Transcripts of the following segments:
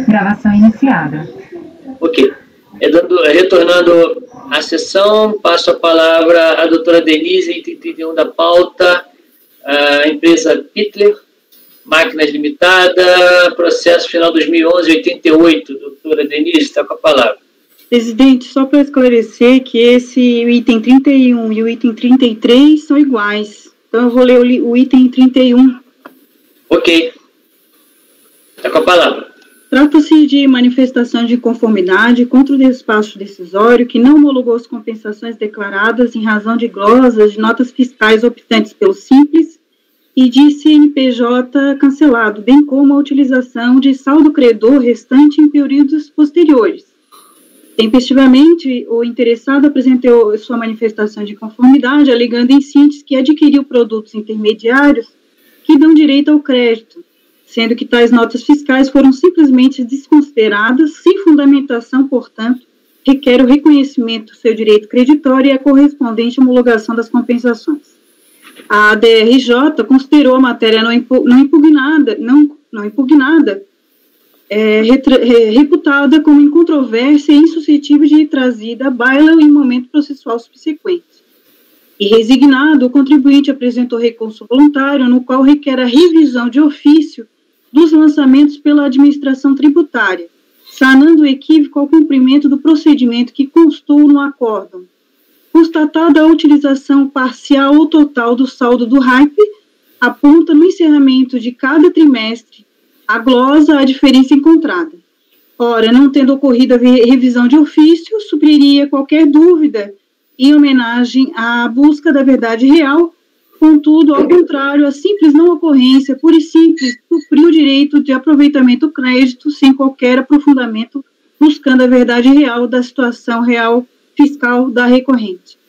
Gravação iniciada. Ok. Retornando à sessão, passo a palavra à doutora Denise, item 31 da pauta, a empresa Pittler, Máquinas Limitada, processo final 2011-88. Doutora Denise, está com a palavra. Presidente, só para esclarecer que o item 31 e o item 33 são iguais. Então, eu vou ler o item 31. Ok. Está com a palavra. Trata-se de manifestação de inconformidade contra o despacho decisório que não homologou as compensações declaradas em razão de glosas de notas fiscais optantes pelo Simples e de CNPJ cancelado, bem como a utilização de saldo credor restante em períodos posteriores. Tempestivamente, o interessado apresentou sua manifestação de conformidade, alegando em síntese que adquiriu produtos intermediários que dão direito ao crédito, sendo que tais notas fiscais foram simplesmente desconsideradas, sem fundamentação, portanto, requer o reconhecimento do seu direito creditório e a correspondente homologação das compensações. A DRJ considerou a matéria não impugnada, reputada como incontrovérsia e insuscetível de trazida à baila em momento processual subsequente. E resignado, o contribuinte apresentou recurso voluntário, no qual requer a revisão de ofício dos lançamentos pela administração tributária, sanando o equívoco ao cumprimento do procedimento que constou no acórdão. Constatada a utilização parcial ou total do saldo do RAIP, aponta no encerramento de cada trimestre a glosa à diferença encontrada. Ora, não tendo ocorrido a revisão de ofício, supriria qualquer dúvida em homenagem à busca da verdade real. Contudo, ao contrário, a simples não ocorrência, pura e simples, supriu o direito de aproveitamento do crédito sem qualquer aprofundamento, buscando a verdade real da situação real fiscal da recorrente.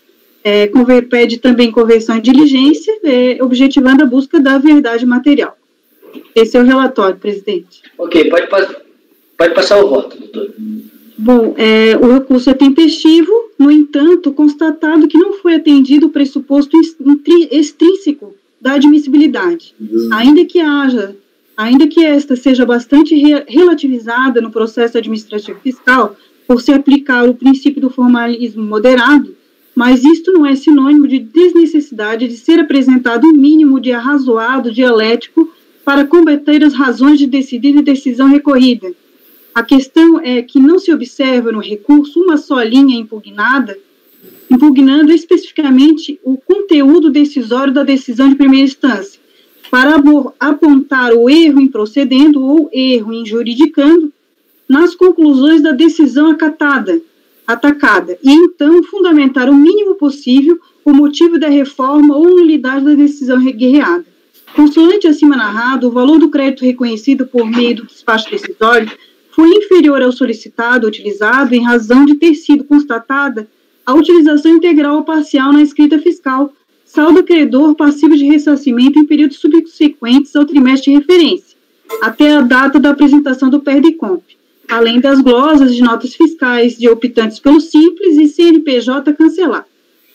Pede também conversão em diligência, objetivando a busca da verdade material. Esse é o relatório, presidente. Ok, pode passar o voto, doutor. Bom, o recurso é tempestivo, no entanto, constatado que não foi atendido o pressuposto extrínseco da admissibilidade, ainda que esta seja bastante relativizada no processo administrativo fiscal, por se aplicar o princípio do formalismo moderado, mas isto não é sinônimo de desnecessidade de ser apresentado um mínimo de arrazoado dialético para combater as razões de decidir e decisão recorrida. A questão é que não se observa no recurso uma só linha impugnando especificamente o conteúdo decisório da decisão de primeira instância, para apontar o erro em procedendo ou erro em juridicando nas conclusões da decisão atacada, e então fundamentar o mínimo possível o motivo da reforma ou nulidade da decisão guerreada. Consoante acima narrado, o valor do crédito reconhecido por meio do despacho decisório foi inferior ao solicitado utilizado em razão de ter sido constatada a utilização integral ou parcial na escrita fiscal, saldo credor passivo de ressarcimento em períodos subsequentes ao trimestre de referência, até a data da apresentação do PERDICOMP, além das glosas de notas fiscais de optantes pelo Simples e CNPJ cancelar.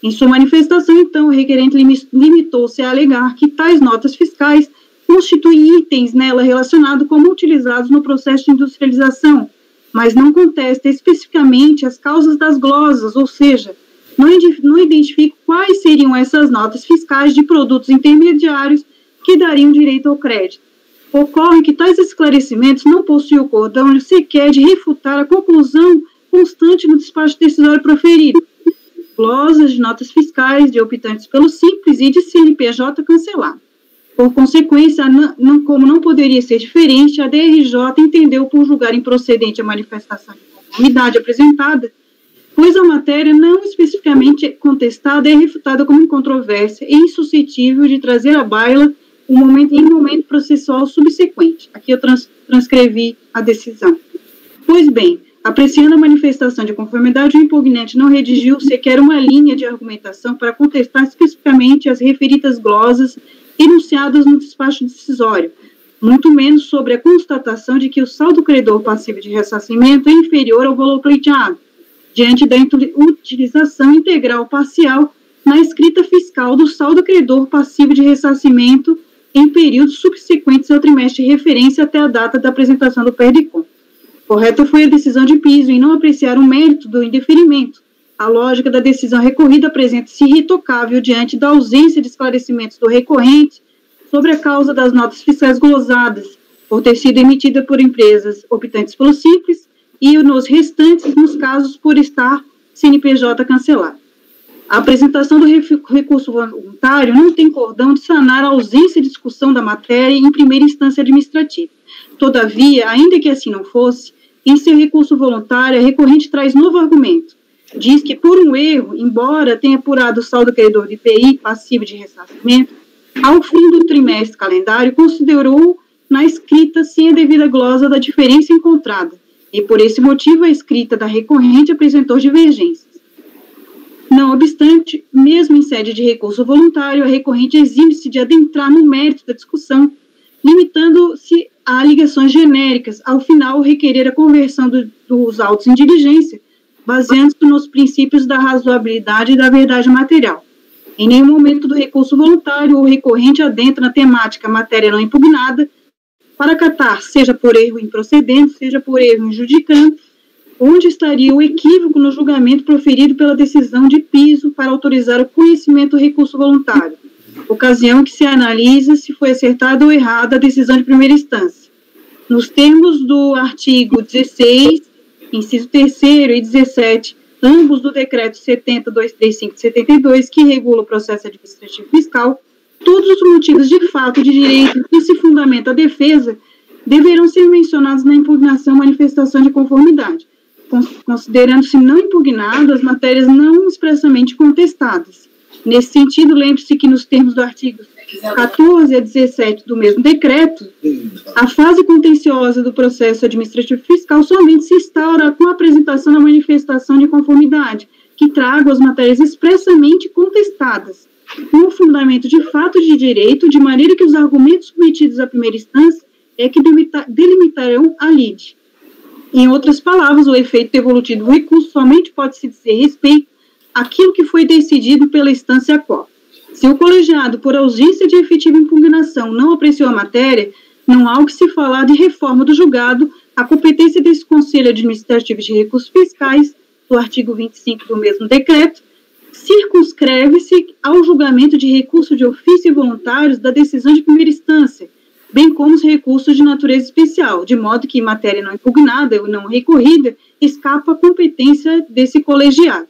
Em sua manifestação, então, o requerente limitou-se a alegar que tais notas fiscais constituem itens nela relacionados como utilizados no processo de industrialização, mas não contesta especificamente as causas das glosas, ou seja, não identifica quais seriam essas notas fiscais de produtos intermediários que dariam direito ao crédito. Ocorre que tais esclarecimentos não possuem o cordão sequer de refutar a conclusão constante no despacho decisório proferido. Glosas de notas fiscais de optantes pelo Simples e de CNPJ cancelado. Por consequência, como não poderia ser diferente, a DRJ entendeu por julgar improcedente a manifestação de conformidade apresentada, pois a matéria não especificamente contestada é refutada como incontrovérsia e insuscetível de trazer à baila em momento processual subsequente. Aqui eu transcrevi a decisão. Pois bem, apreciando a manifestação de conformidade, o impugnante não redigiu sequer uma linha de argumentação para contestar especificamente as referidas glosas enunciadas no despacho decisório, muito menos sobre a constatação de que o saldo credor passivo de ressarcimento é inferior ao valor pleiteado, diante da utilização integral ou parcial na escrita fiscal do saldo credor passivo de ressarcimento em períodos subsequentes ao trimestre de referência até a data da apresentação do PERDICOM. Correta foi a decisão de piso em não apreciar o mérito do indeferimento. A lógica da decisão recorrida apresenta-se irretocável diante da ausência de esclarecimentos do recorrente sobre a causa das notas fiscais glosadas, por ter sido emitida por empresas optantes pelo Simples e nos restantes, nos casos por estar CNPJ cancelado. A apresentação do recurso voluntário não tem cordão de sanar a ausência de discussão da matéria em primeira instância administrativa. Todavia, ainda que assim não fosse, em seu recurso voluntário, a recorrente traz novo argumento. Diz que, por um erro, embora tenha apurado o saldo credor de IPI passivo de ressarcimento, ao fim do trimestre calendário, considerou na escrita sem a devida glosa da diferença encontrada, e por esse motivo a escrita da recorrente apresentou divergências. Não obstante, mesmo em sede de recurso voluntário, a recorrente exime-se de adentrar no mérito da discussão, limitando-se a alegações genéricas, ao final requerer a conversão dos autos em diligência, baseando-se nos princípios da razoabilidade e da verdade material. Em nenhum momento do recurso voluntário, o recorrente adentra na temática matéria não impugnada, para acatar, seja por erro improcedendo, seja por erro injudicando, onde estaria o equívoco no julgamento proferido pela decisão de piso para autorizar o conhecimento do recurso voluntário, ocasião que se analisa se foi acertada ou errada a decisão de primeira instância. Nos termos do artigo 16, inciso 3º e 17, ambos do decreto 70.235 de 72, que regula o processo administrativo fiscal, todos os motivos de fato de direito que se fundamenta a defesa deverão ser mencionados na impugnação manifestação de conformidade, considerando-se não impugnadas as matérias não expressamente contestadas. Nesse sentido, lembre-se que nos termos do artigo 14 a 17 do mesmo decreto, a fase contenciosa do processo administrativo fiscal somente se instaura com a apresentação da manifestação de conformidade, que traga as matérias expressamente contestadas, com o fundamento de fato de direito, de maneira que os argumentos submetidos à primeira instância é que delimitarão a lide. Em outras palavras, o efeito devolutivo do recurso somente pode se dizer respeito àquilo que foi decidido pela instância qual. Se o colegiado, por ausência de efetiva impugnação, não apreciou a matéria, não há o que se falar de reforma do julgado. A competência desse Conselho Administrativo de Recursos Fiscais, do artigo 25 do mesmo decreto, circunscreve-se ao julgamento de recurso de ofício e voluntários da decisão de primeira instância, bem como os recursos de natureza especial, de modo que matéria não impugnada ou não recorrida escapa à competência desse colegiado.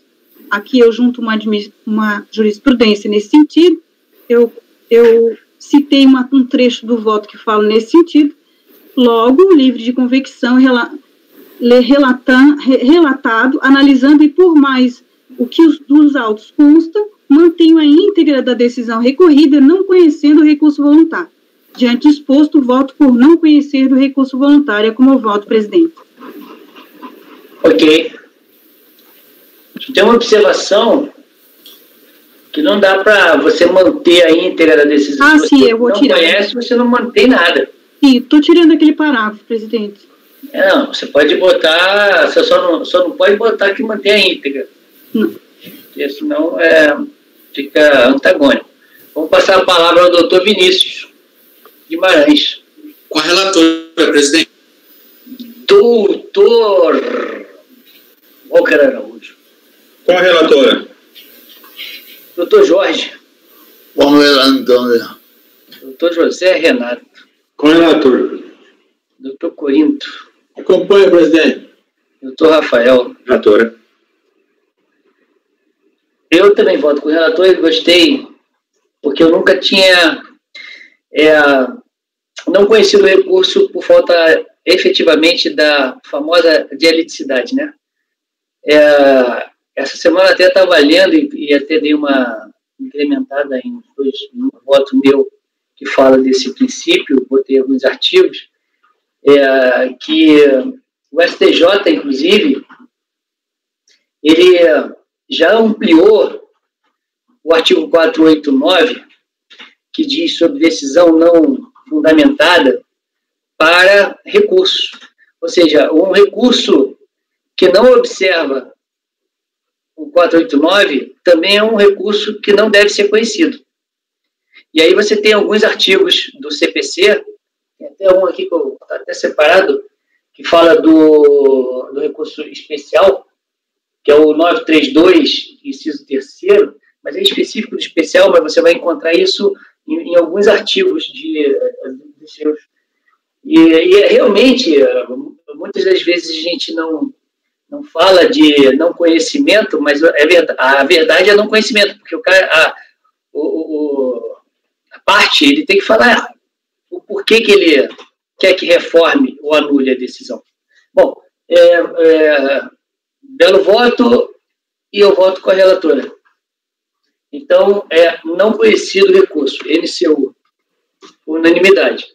Aqui eu junto uma jurisprudência nesse sentido, eu citei um trecho do voto que fala nesse sentido, logo, livre de convicção relatado, analisando e por mais o que dos autos consta, mantenho a íntegra da decisão recorrida, não conhecendo o recurso voluntário. Diante exposto, voto por não conhecer do recurso voluntário como voto, presidente. Ok. Tem uma observação que não dá para você manter a íntegra da decisão. Ah, se sim, você eu vou não tirar. Conhece, você não mantém nada. Sim, estou tirando aquele parágrafo, presidente. Não, você pode botar, você só não pode botar que mantém a íntegra. Não. Porque senão fica antagônico. Vamos passar a palavra ao doutor Vinícius Guimarães. Com a relatora, presidente. Doutor Walker Araújo. Com a relatora. Doutor Jorge. Manuel Antônio. Doutor José Renato. Com o relator. Doutor Corinto. Acompanhe, presidente. Doutor Rafael. Relatora. Eu também voto com o relator e gostei, porque eu nunca tinha não conhecido o recurso por falta efetivamente da famosa dialeticidade, né? Essa semana até estava lendo e até dei uma incrementada em um voto meu que fala desse princípio, botei alguns artigos, que o STJ, inclusive, ele já ampliou o artigo 489, que diz sobre decisão não fundamentada, para recurso. Ou seja, um recurso que não observa o 489 também é um recurso que não deve ser conhecido. E aí você tem alguns artigos do CPC, tem até um aqui que está até separado, que fala do recurso especial, que é o 932, inciso 3º, mas é específico do especial, mas você vai encontrar isso em alguns artigos de seus. E realmente, muitas das vezes a gente não fala de não conhecimento, mas a verdade é não conhecimento, porque o cara, a parte, ele tem que falar o porquê que ele quer que reforme ou anule a decisão. Bom, belo voto, e eu voto com a relatora. Então, não conhecido recurso, NCU, unanimidade.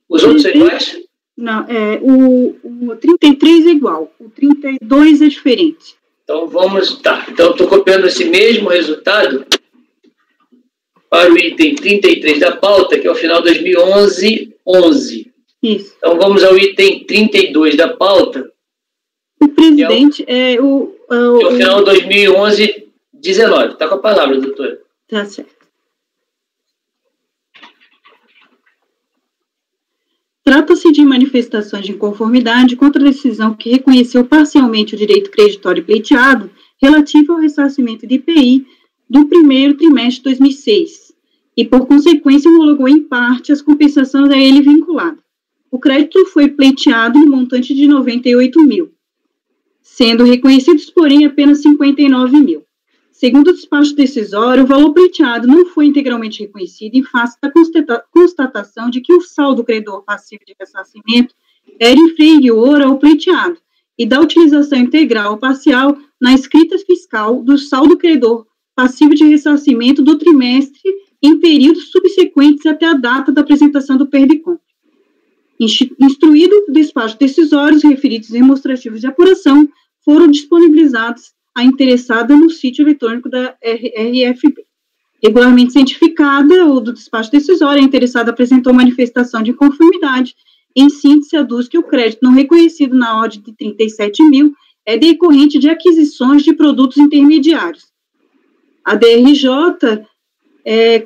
Os outros são iguais? Não, o 33 é igual, o 32 é diferente. Então, então, estou copiando esse mesmo resultado para o item 33 da pauta, que é o final 2011. Isso. Então, vamos ao item 32 da pauta. O presidente é o final 2011, 19. Está com a palavra, doutora. Tá certo. Trata-se de manifestações de inconformidade contra a decisão que reconheceu parcialmente o direito creditório pleiteado relativo ao ressarcimento de IPI do primeiro trimestre de 2006 e, por consequência, homologou em parte as compensações a ele vinculadas. O crédito foi pleiteado no montante de 98 mil, sendo reconhecidos, porém, apenas 59 mil. Segundo o despacho decisório, o valor pleiteado não foi integralmente reconhecido em face da constatação de que o saldo credor passivo de ressarcimento era inferior ao pleiteado e da utilização integral ou parcial na escrita fiscal do saldo credor passivo de ressarcimento do trimestre em períodos subsequentes até a data da apresentação do PERDICOM. Instruído o despacho decisório, os referidos demonstrativos de apuração foram disponibilizados à interessada no sítio eletrônico da RFB. Regularmente cientificada ou do despacho decisório, a interessada apresentou manifestação de inconformidade. Em síntese, aduz que o crédito não reconhecido na ordem de 37 mil é decorrente de aquisições de produtos intermediários. A DRJ,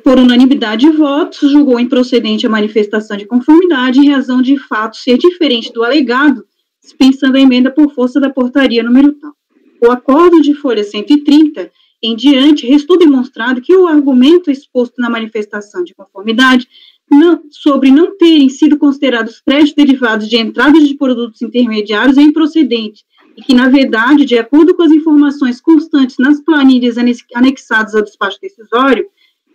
por unanimidade de votos, julgou improcedente a manifestação de conformidade em razão de fato ser diferente do alegado, dispensando a emenda por força da portaria número tal. O acordo de folha 130 em diante, restou demonstrado que o argumento exposto na manifestação de conformidade sobre não terem sido considerados créditos derivados de entradas de produtos intermediários é improcedente, e que, na verdade, de acordo com as informações constantes nas planilhas anexadas ao despacho decisório,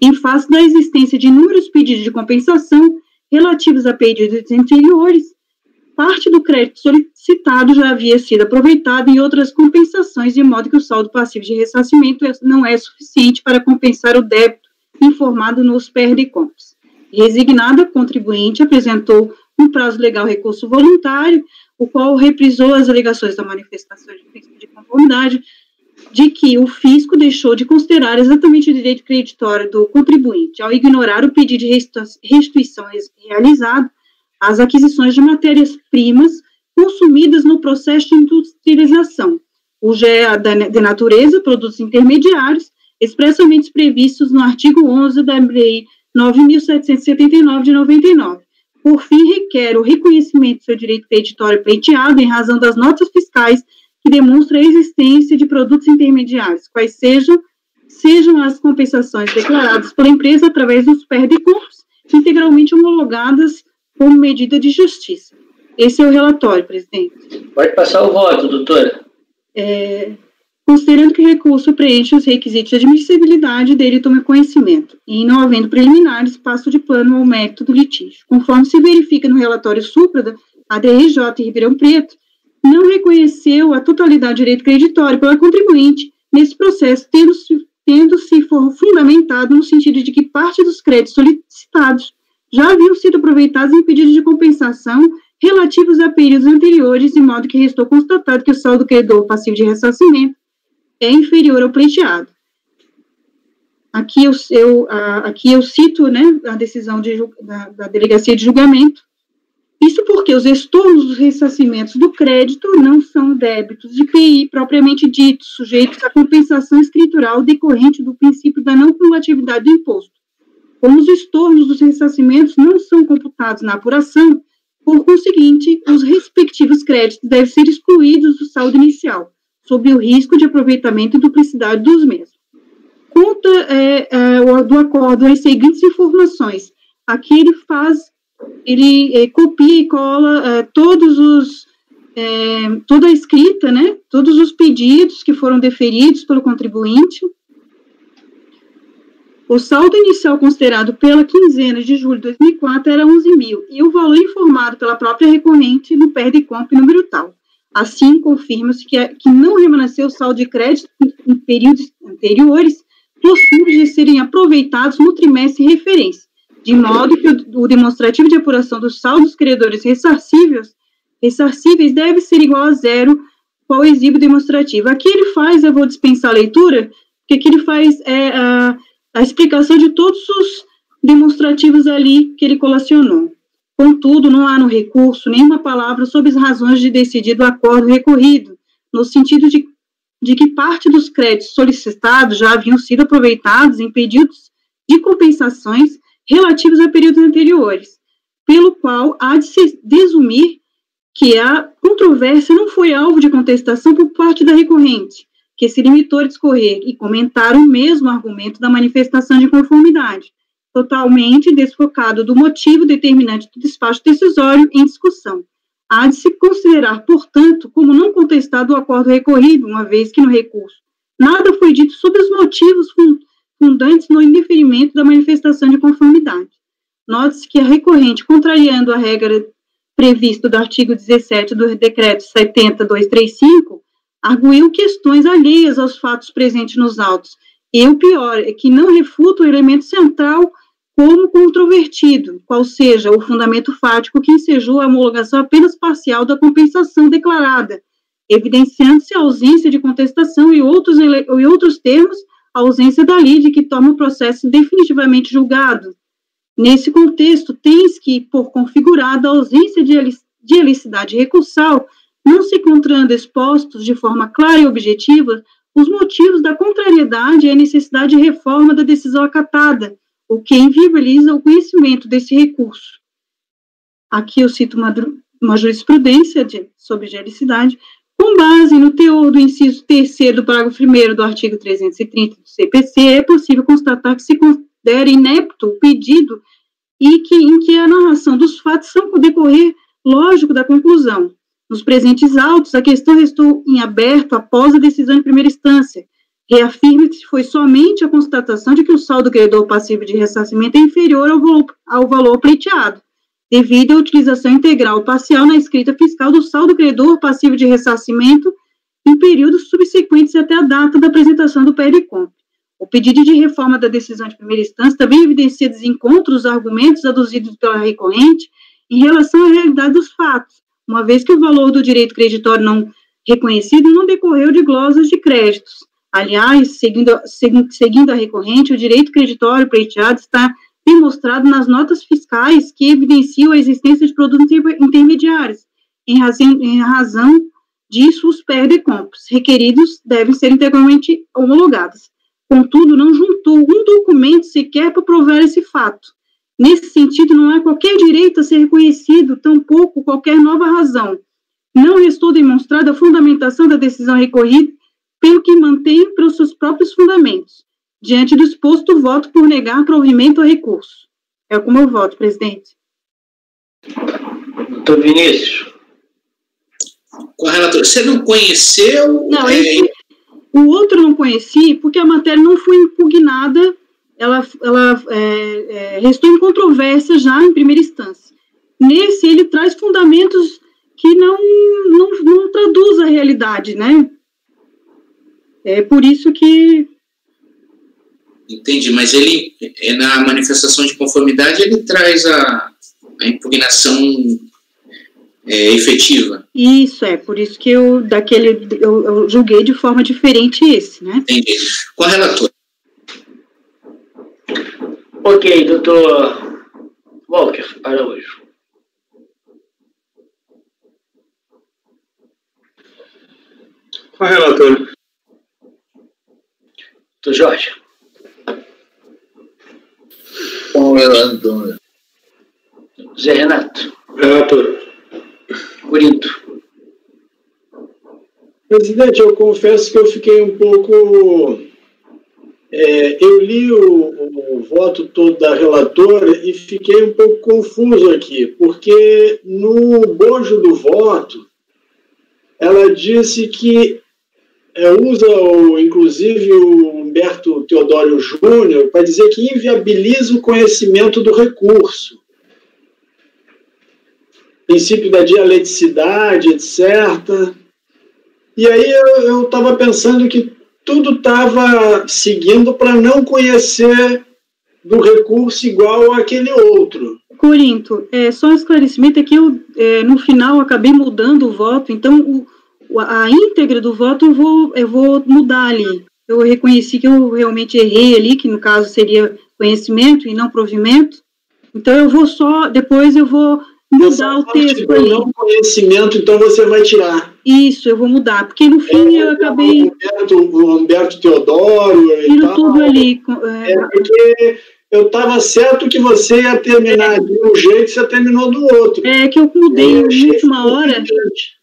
em face da existência de inúmeros pedidos de compensação relativos a pedidos anteriores, parte do crédito solicitado já havia sido aproveitado em outras compensações, de modo que o saldo passivo de ressarcimento não é suficiente para compensar o débito informado nos PERDICOMs. Resignada, a contribuinte apresentou um prazo legal recurso voluntário, o qual reprisou as alegações da manifestação de conformidade, de que o fisco deixou de considerar exatamente o direito creditório do contribuinte, ao ignorar o pedido de restituição realizado, as aquisições de matérias-primas consumidas no processo de industrialização, o GEA de natureza, produtos intermediários, expressamente previstos no artigo 11 da Lei 9.779 de 99. Por fim, requer o reconhecimento do seu direito creditório pleiteado em razão das notas fiscais que demonstram a existência de produtos intermediários, quais sejam as compensações declaradas pela empresa através dos PERDICOMs, integralmente homologadas como medida de justiça. Esse é o relatório, presidente. Pode passar o voto, doutora. Considerando que o recurso preenche os requisitos de admissibilidade dele, toma conhecimento, e não havendo preliminares, passo de plano ao mérito do litígio. Conforme se verifica no relatório súprada, a DRJ e Ribeirão Preto não reconheceu a totalidade do direito creditório pela contribuinte nesse processo, tendo-se fundamentado no sentido de que parte dos créditos solicitados já haviam sido aproveitados em pedidos de compensação relativos a períodos anteriores, de modo que restou constatado que o saldo credor passivo de ressarcimento é inferior ao pleiteado. Aqui eu cito, né, a decisão da Delegacia de Julgamento. Isso porque os estornos dos ressarcimentos do crédito não são débitos de IPI propriamente ditos, sujeitos à compensação escritural decorrente do princípio da não cumulatividade do imposto. Como os estornos dos ressarcimentos não são computados na apuração, Por conseguinte, os respectivos créditos devem ser excluídos do saldo inicial, sob o risco de aproveitamento e duplicidade dos mesmos. Conta do acordo as seguintes informações. Aqui ele copia e cola toda a escrita, né, todos os pedidos que foram deferidos pelo contribuinte. O saldo inicial considerado pela quinzena de julho de 2004 era 11.000, e o valor informado pela própria recorrente no PERDECOMP número tal. Assim, confirma-se que não remanesceu saldo de crédito em períodos anteriores, possíveis de serem aproveitados no trimestre de referência, de modo que o demonstrativo de apuração dos saldos credores ressarcíveis deve ser igual a zero qual o exíbio demonstrativo. Aqui ele faz, eu vou dispensar a leitura, porque aqui ele faz a explicação de todos os demonstrativos ali que ele colacionou. Contudo, não há no recurso nenhuma palavra sobre as razões de decidido acordo recorrido, no sentido de que parte dos créditos solicitados já haviam sido aproveitados em pedidos de compensações relativos a períodos anteriores, pelo qual há de se desumir que a controvérsia não foi alvo de contestação por parte da recorrente, que se limitou a discorrer e comentar o mesmo argumento da manifestação de conformidade, totalmente desfocado do motivo determinante do despacho decisório em discussão. Há de se considerar, portanto, como não contestado o acordo recorrido, uma vez que no recurso nada foi dito sobre os motivos fundantes no indeferimento da manifestação de conformidade. Note-se que a recorrente, contrariando a regra prevista do artigo 17 do Decreto 70.235, arguiu questões alheias aos fatos presentes nos autos, e o pior é que não refuta o elemento central como controvertido, qual seja o fundamento fático que ensejou a homologação apenas parcial da compensação declarada, evidenciando-se a ausência de contestação e outros termos, a ausência da lide que torna o processo definitivamente julgado. Nesse contexto, tens que, por configurada a ausência de helicidade recursal, não se encontrando expostos de forma clara e objetiva os motivos da contrariedade e a necessidade de reforma da decisão acatada, o que inviabiliza o conhecimento desse recurso. Aqui eu cito uma jurisprudência sobre helicidade, com base no teor do inciso 3º do parágrafo 1º do artigo 330 do CPC, é possível constatar que se considera inepto o pedido e em que a narração dos fatos são o decorrer lógico da conclusão. Nos presentes autos, a questão restou em aberto após a decisão em primeira instância. Reafirma-se que foi somente a constatação de que o saldo credor passivo de ressarcimento é inferior ao valor pleiteado, devido à utilização integral ou parcial na escrita fiscal do saldo credor passivo de ressarcimento em períodos subsequentes até a data da apresentação do PERDECOMP. O pedido de reforma da decisão de primeira instância também evidencia desencontros dos argumentos aduzidos pela recorrente em relação à realidade dos fatos, uma vez que o valor do direito creditório não reconhecido não decorreu de glosas de créditos. Aliás, seguindo a recorrente, o direito creditório pleiteado está demonstrado nas notas fiscais que evidenciam a existência de produtos intermediários. Em razão disso, os PERDECOMPs requeridos devem ser integralmente homologados. Contudo, não juntou um documento sequer para provar esse fato. Nesse sentido, não há qualquer direito a ser reconhecido, tampouco qualquer nova razão. Não restou demonstrada a fundamentação da decisão recorrida, pelo que mantém pelos seus próprios fundamentos. Diante do exposto, voto por negar provimento ao recurso. É como eu voto, presidente. Doutor Vinícius. Com a relatora, você não conheceu... Não, o outro não conheci porque a matéria não foi impugnada, ela restou em controvérsia já em primeira instância. Nesse, ele traz fundamentos que não traduz a realidade, né? É por isso que... Entendi, mas ele, na manifestação de conformidade, ele traz a impugnação efetiva. Isso, por isso que eu julguei de forma diferente esse, né? Entendi. Com a relatora. Ok, doutor Walker Araújo. Com a relatora. Doutor Jorge. Com o relator. Zé Renato. Relator. Corinto. Presidente, eu confesso que eu fiquei um pouco... eu li o voto todo da relatora e fiquei um pouco confuso aqui, porque no bojo do voto, ela disse que usa, inclusive, o Humberto Teodoro Júnior para dizer que inviabiliza o conhecimento do recurso. Princípio da dialeticidade, etc. E aí eu estava pensando que tudo estava seguindo para não conhecer do recurso igual àquele outro. Corinto, só um esclarecimento é que eu, no final, acabei mudando o voto, então a íntegra do voto eu vou mudar ali. Eu reconheci que eu realmente errei ali, que no caso seria conhecimento e não provimento, então depois eu vou mudar o texto ali. Não conhecimento, então você vai tirar. Isso, eu vou mudar, porque no fim eu acabei... O Humberto Teodoro e tal. Tudo ali. Porque eu estava certo que você ia terminar de um jeito e você terminou do outro. É que eu mudei na última hora.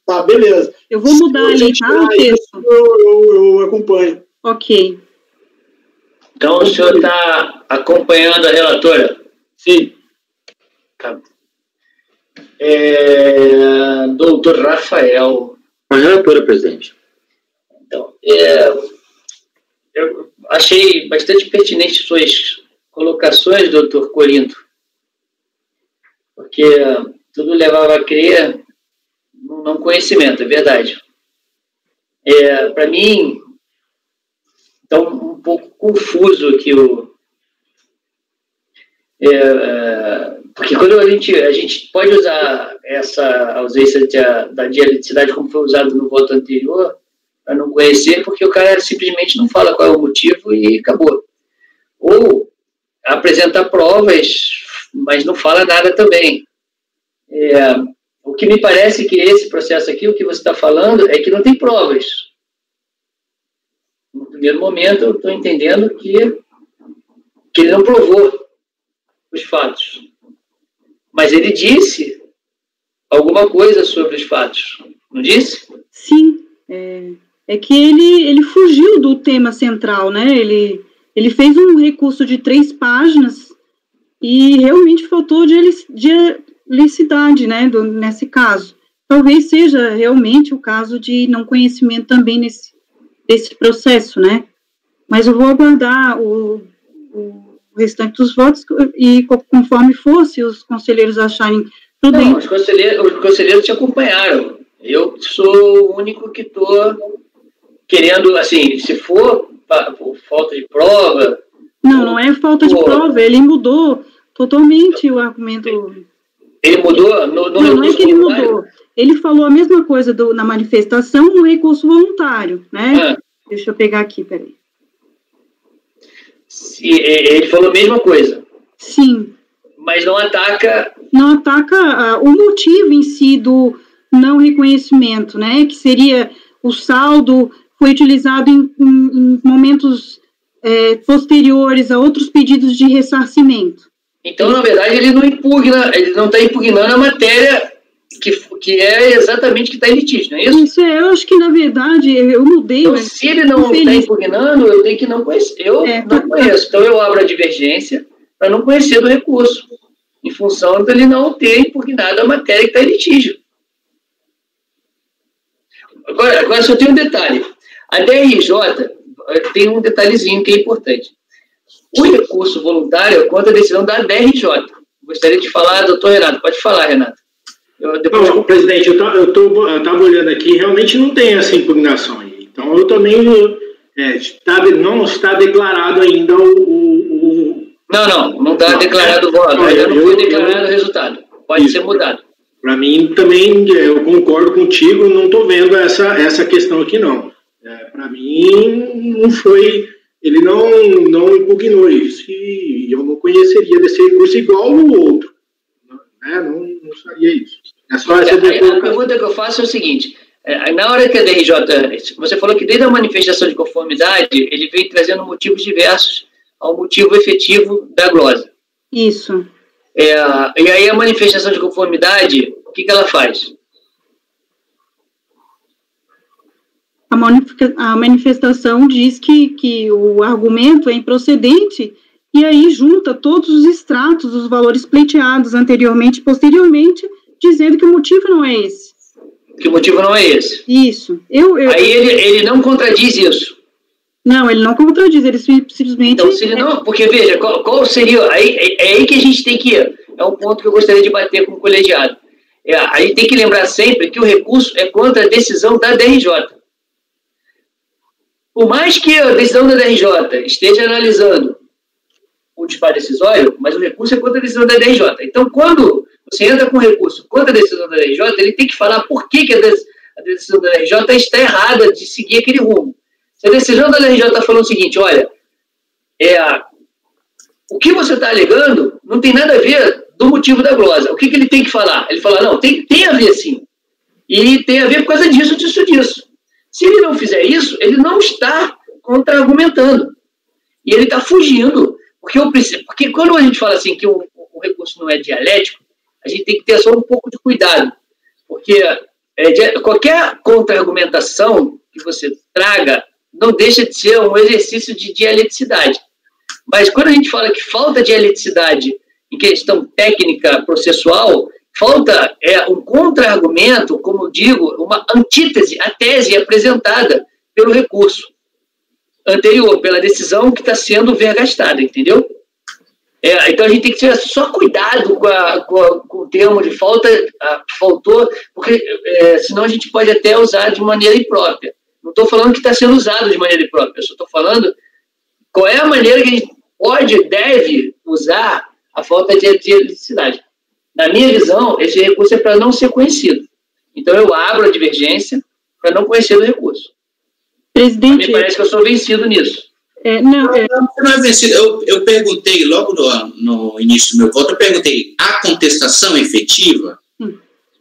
Tá, beleza. Eu vou mudar ali, tá, o texto. Eu acompanho. Ok. Então o senhor está acompanhando a relatora? Sim. Tá. Doutor Rafael. A relatora, presidente. Então, eu achei bastante pertinente suas colocações, doutor Corinto, porque tudo levava a crer no não conhecimento, é verdade. Para mim, então, um pouco confuso aqui porque quando a gente pode usar essa ausência da dialeticidade como foi usado no voto anterior, para não conhecer, porque o cara simplesmente não fala qual é o motivo e acabou. Ou apresentar provas, mas não fala nada também. O que me parece que esse processo aqui, o que você está falando, é que não tem provas. No primeiro momento, eu estou entendendo que ele não provou os fatos. Mas ele disse alguma coisa sobre os fatos, não disse? Sim, é que ele fugiu do tema central, né? Ele fez um recurso de 3 páginas e realmente faltou dialicidade, né, nesse caso. Talvez seja realmente o caso de não conhecimento também desse processo, né? Mas eu vou aguardar o restante dos votos e conforme fosse os conselheiros acharem tudo bem. Os conselheiros te acompanharam. Eu sou o único que estou querendo, assim, se for por falta de prova... Não é falta de prova, ele mudou totalmente o argumento. Ele mudou? Não é que ele mudou. Ele falou a mesma coisa na manifestação no recurso voluntário, né? Deixa eu pegar aqui, peraí. Ele falou a mesma coisa? Sim. Mas não ataca... Não ataca o motivo em si do não reconhecimento, né? Que seria o saldo foi utilizado em momentos posteriores a outros pedidos de ressarcimento. Então, na verdade, ele não está impugnando a matéria que é exatamente que está em litígio, não é isso? Isso eu acho que, na verdade, eu mudei. Então, se ele não está impugnando, eu tenho que não conhecer. Eu não conheço. Então, eu abro a divergência para não conhecer do recurso, em função de ele não ter impugnado a matéria que está em litígio. Agora só tem um detalhe. A DRJ tem um detalhezinho que é importante. O recurso voluntário é contra a decisão da DRJ. Gostaria de falar, doutor Renato. Pode falar, Renato. Não, presidente, eu estava olhando aqui, realmente não tem essa impugnação aí. Então, eu também não está declarado ainda o... Não está declarado o voto. Ainda não foi declarado o resultado. Pode ser mudado. Para mim, também, eu concordo contigo, não estou vendo essa questão aqui, não. Para mim, não foi... Ele não impugnou isso e eu não conheceria desse recurso igual o outro. Não seria isso. É só essa a pergunta que eu faço é o seguinte, na hora que a DRJ, você falou que desde a manifestação de conformidade, ele veio trazendo motivos diversos ao motivo efetivo da glosa. Isso. E aí a manifestação de conformidade, o que ela faz? A manifestação diz que o argumento é improcedente e aí junta todos os extratos dos valores pleiteados anteriormente e posteriormente, dizendo que o motivo não é esse. Que o motivo não é esse. Isso. Aí ele não contradiz isso. Não, ele não contradiz, ele simplesmente... Então, se ele não... Porque, veja, qual seria... É aí que a gente tem que ir. É um ponto que eu gostaria de bater com o colegiado. A gente tem que lembrar sempre que o recurso é contra a decisão da DRJ. Por mais que a decisão da DRJ esteja analisando o disparo decisório, mas o recurso é contra a decisão da DRJ. Então, quando você entra com recurso contra a decisão da DRJ, ele tem que falar por que a decisão da DRJ está errada de seguir aquele rumo. Se a decisão da DRJ está falando o seguinte, olha, o que você está alegando não tem nada a ver do motivo da glosa. O que ele tem que falar? Ele fala, não, tem a ver sim. E tem a ver por causa disso. Se ele não fizer isso, ele não está contra-argumentando. E ele está fugindo. Porque quando a gente fala assim que o recurso não é dialético, a gente tem que ter só um pouco de cuidado. Porque qualquer contra-argumentação que você traga não deixa de ser um exercício de dialeticidade. Mas quando a gente fala que falta dialeticidade em questão técnica processual, falta um contra-argumento, como eu digo, uma antítese, a tese apresentada pelo recurso anterior, pela decisão que está sendo vergastada, entendeu? Então a gente tem que ter só cuidado com o termo de faltou, porque senão a gente pode até usar de maneira imprópria. Não estou falando que está sendo usado de maneira imprópria, eu só estou falando qual é a maneira que a gente deve usar a falta de dialeticidade. Na minha visão, esse recurso é para não ser conhecido. Então, eu abro a divergência para não conhecer o recurso. Presidente... Me parece que eu sou vencido nisso. Não é vencido. Eu perguntei, logo no início do meu voto, eu perguntei, há contestação efetiva?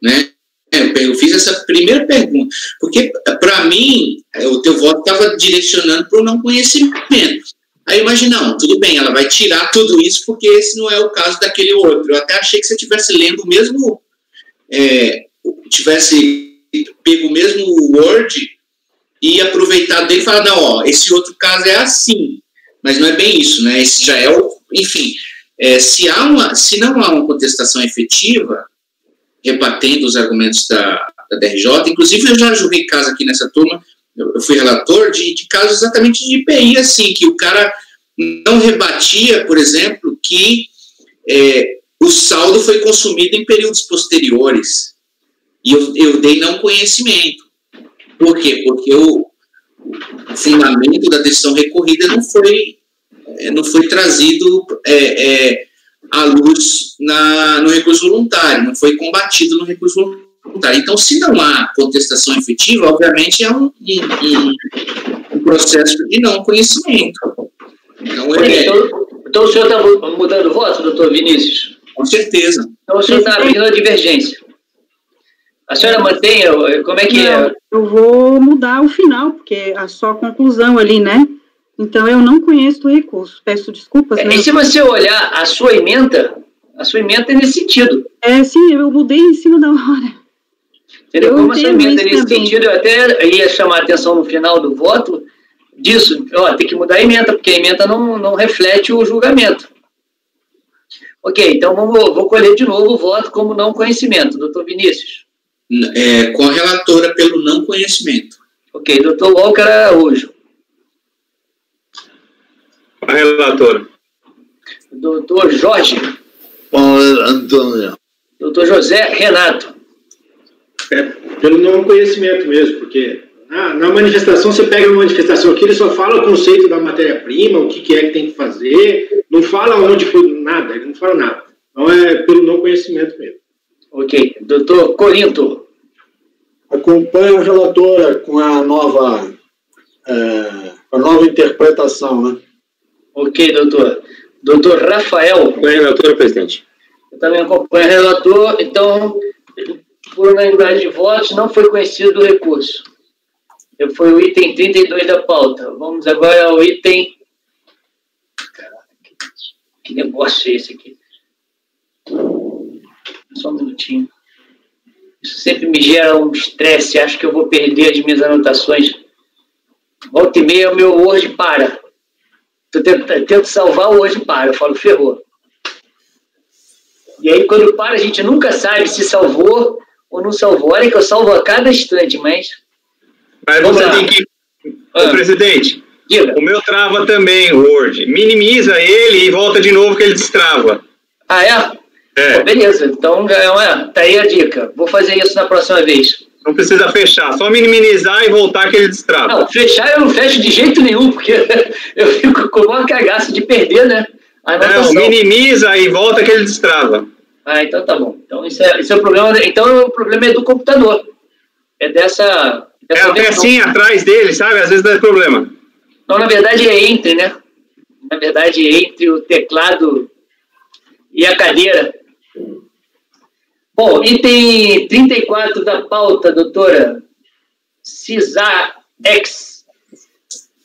Né? Eu fiz essa primeira pergunta. Porque, para mim, o teu voto estava direcionando para o não conhecimento. Aí eu imaginei, não, tudo bem, ela vai tirar tudo isso porque esse não é o caso daquele outro. Eu até achei que você estivesse lendo o mesmo, tivesse pego o mesmo Word e aproveitado dele e falar, não, esse outro caso é assim, mas não é bem isso, né? Esse já é enfim, se não há uma contestação efetiva, rebatendo os argumentos da DRJ, inclusive eu já julguei caso aqui nessa turma, eu fui relator de casos exatamente de IPI, assim, que o cara não rebatia, por exemplo, que o saldo foi consumido em períodos posteriores. E eu dei não conhecimento. Por quê? Porque o fundamento da decisão recorrida não foi trazido à luz no recurso voluntário, não foi combatido no recurso voluntário. Então, se não há contestação efetiva, obviamente é um processo de não conhecimento. Então o senhor está mudando o voto, doutor Vinícius? Com certeza. Então o senhor está abrindo a divergência. A senhora mantém? Como é que é? Eu vou mudar o final, porque é só a conclusão ali, né? Então eu não conheço o recurso. Peço desculpas. E se você olhar a sua emenda é nesse sentido. Sim, eu mudei em cima da hora. Entendeu? Como a sua emenda é nesse sentido, eu até ia chamar a atenção no final do voto disso. Tem que mudar a emenda, porque a emenda não reflete o julgamento. Ok, então vou colher de novo o voto como não conhecimento. Doutor Vinícius? Com a relatora pelo não conhecimento. Ok, doutor Walker Araújo. A relatora. Doutor Jorge. Antônio. Doutor José Renato. Pelo não conhecimento mesmo, porque na manifestação, você pega uma manifestação aqui, ele só fala o conceito da matéria-prima, o que é que tem que fazer, não fala onde foi nada, ele não fala nada. Então é pelo não conhecimento mesmo. Ok. Doutor Corinto. Acompanho a relatora com a nova interpretação, né? Ok, doutor. Doutor Rafael. Acompanho a relatora, presidente. Eu também acompanho o relator, então, por unanimidade de votos, não foi conhecido o recurso. Foi o item 32 da pauta. Vamos agora ao item... Caraca, que negócio é esse aqui? Só um minutinho. Isso sempre me gera um estresse, acho que eu vou perder as minhas anotações. Volta e meia, o meu Word para. Eu tento salvar, o Word para. Eu falo, ferrou. E aí, quando para, a gente nunca sabe se salvou ou não salvou. Olha que eu salvo a cada instante, mas... Mas você tem que... Ô, presidente, diga. O meu trava também, o Word. Minimiza ele e volta de novo que ele destrava. Ah, é? É. Pô, beleza, então tá aí a dica. Vou fazer isso na próxima vez. Não precisa fechar, só minimizar e voltar que ele destrava. Não, fechar eu não fecho de jeito nenhum, porque eu fico com uma cagaça de perder, né? A anotação. Não, minimiza e volta que ele destrava. Ah, então tá bom. Então isso é o problema. Então o problema é do computador. É dessa até assim atrás dele, sabe? Às vezes dá problema. Então, na verdade, é entre, né? Na verdade, é entre o teclado e a cadeira. Bom, item 34 da pauta, doutora. CISA-X.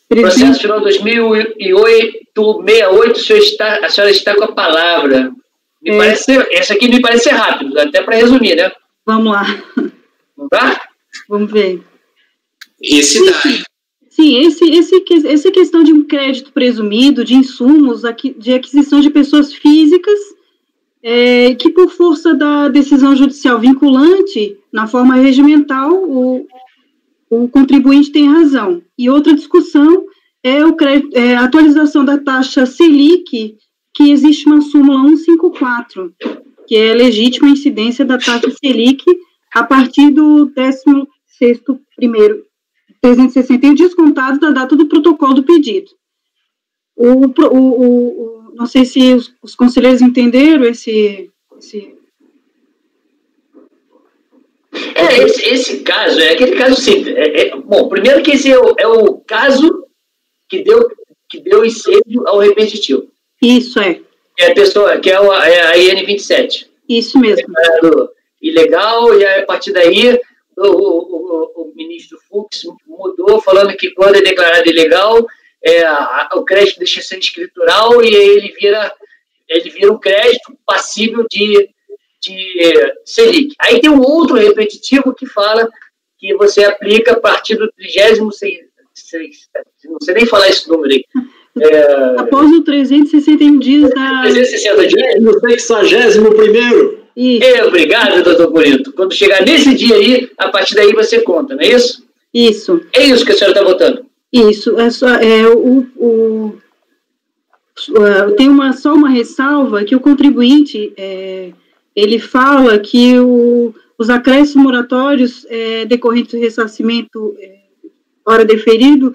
Processo final 2008-68, a senhora está com a palavra. Essa aqui me parece rápido, até para resumir, né? Vamos lá. Não dá? Vamos ver. Esse dá. Sim, essa questão de um crédito presumido, de insumos, de aquisição de pessoas físicas, que por força da decisão judicial vinculante, na forma regimental, o contribuinte tem razão. E outra discussão é a atualização da taxa Selic, que existe uma súmula 154, que é a legítima incidência da taxa Selic a partir do 16º, 361, descontado da data do protocolo do pedido. Não sei se os conselheiros entenderam esse caso, é aquele caso simples. Bom, primeiro que esse é o caso que deu incêndio ao repetitivo. Isso é. É a pessoa, que é a IN27. Isso mesmo. Ilegal, e a partir daí o ministro Fux mudou, falando que quando é declarado ilegal, o crédito deixa de ser escritural e aí ele vira um crédito passível de Selic. Aí tem um outro repetitivo que fala que você aplica a partir do 36, não sei nem falar esse número aí. Após os 361 dias da... 360 dias? No 61º. Obrigado, doutor Corinto. Quando chegar nesse dia aí, a partir daí você conta, não é isso? Isso. É isso que a senhora está votando? Isso. Tem só uma ressalva que o contribuinte, ele fala que os acréscimos moratórios decorrentes do ressarcimento hora deferido,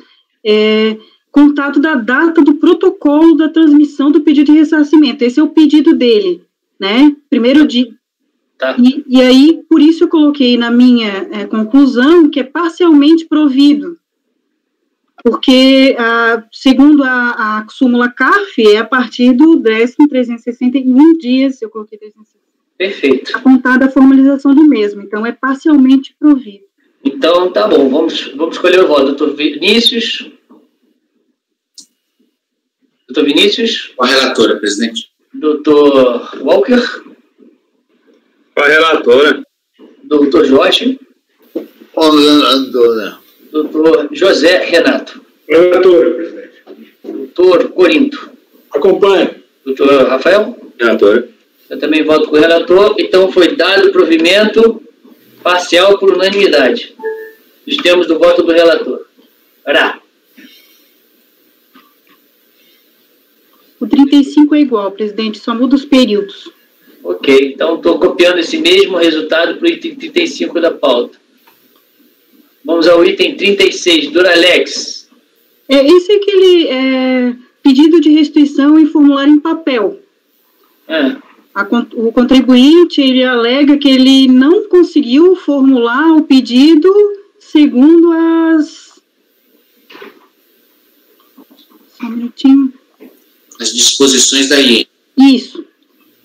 contato da data do protocolo da transmissão do pedido de ressarcimento. Esse é o pedido dele, né? Primeiro dia. Tá. E aí, por isso eu coloquei na minha conclusão que é parcialmente provido. Porque, segundo a súmula CARF, é a partir do 10.361 dias, eu coloquei 360. Perfeito. Apontada a formalização do mesmo. Então, é parcialmente provido. Então, tá bom. Vamos escolher o voto. Doutor Vinícius. Doutor Vinícius. Com a relatora, presidente. Doutor Walker. Com a relatora. Doutor Jorge. Com a relatora. Doutor José Renato. Relatora, presidente. Doutor Corinto. Acompanha. Doutor Rafael. Relatora. Eu também voto com o relator. Então, foi dado provimento parcial por unanimidade. Nos termos do voto do relator. Ará. O 35 é igual, presidente, só muda os períodos. Ok, então estou copiando esse mesmo resultado para o item 35 da pauta. Vamos ao item 36, Duralex. Esse é aquele pedido de restituição em formulário em papel. O contribuinte, ele alega que ele não conseguiu formular o pedido segundo Só um minutinho. As disposições da IEN. Isso.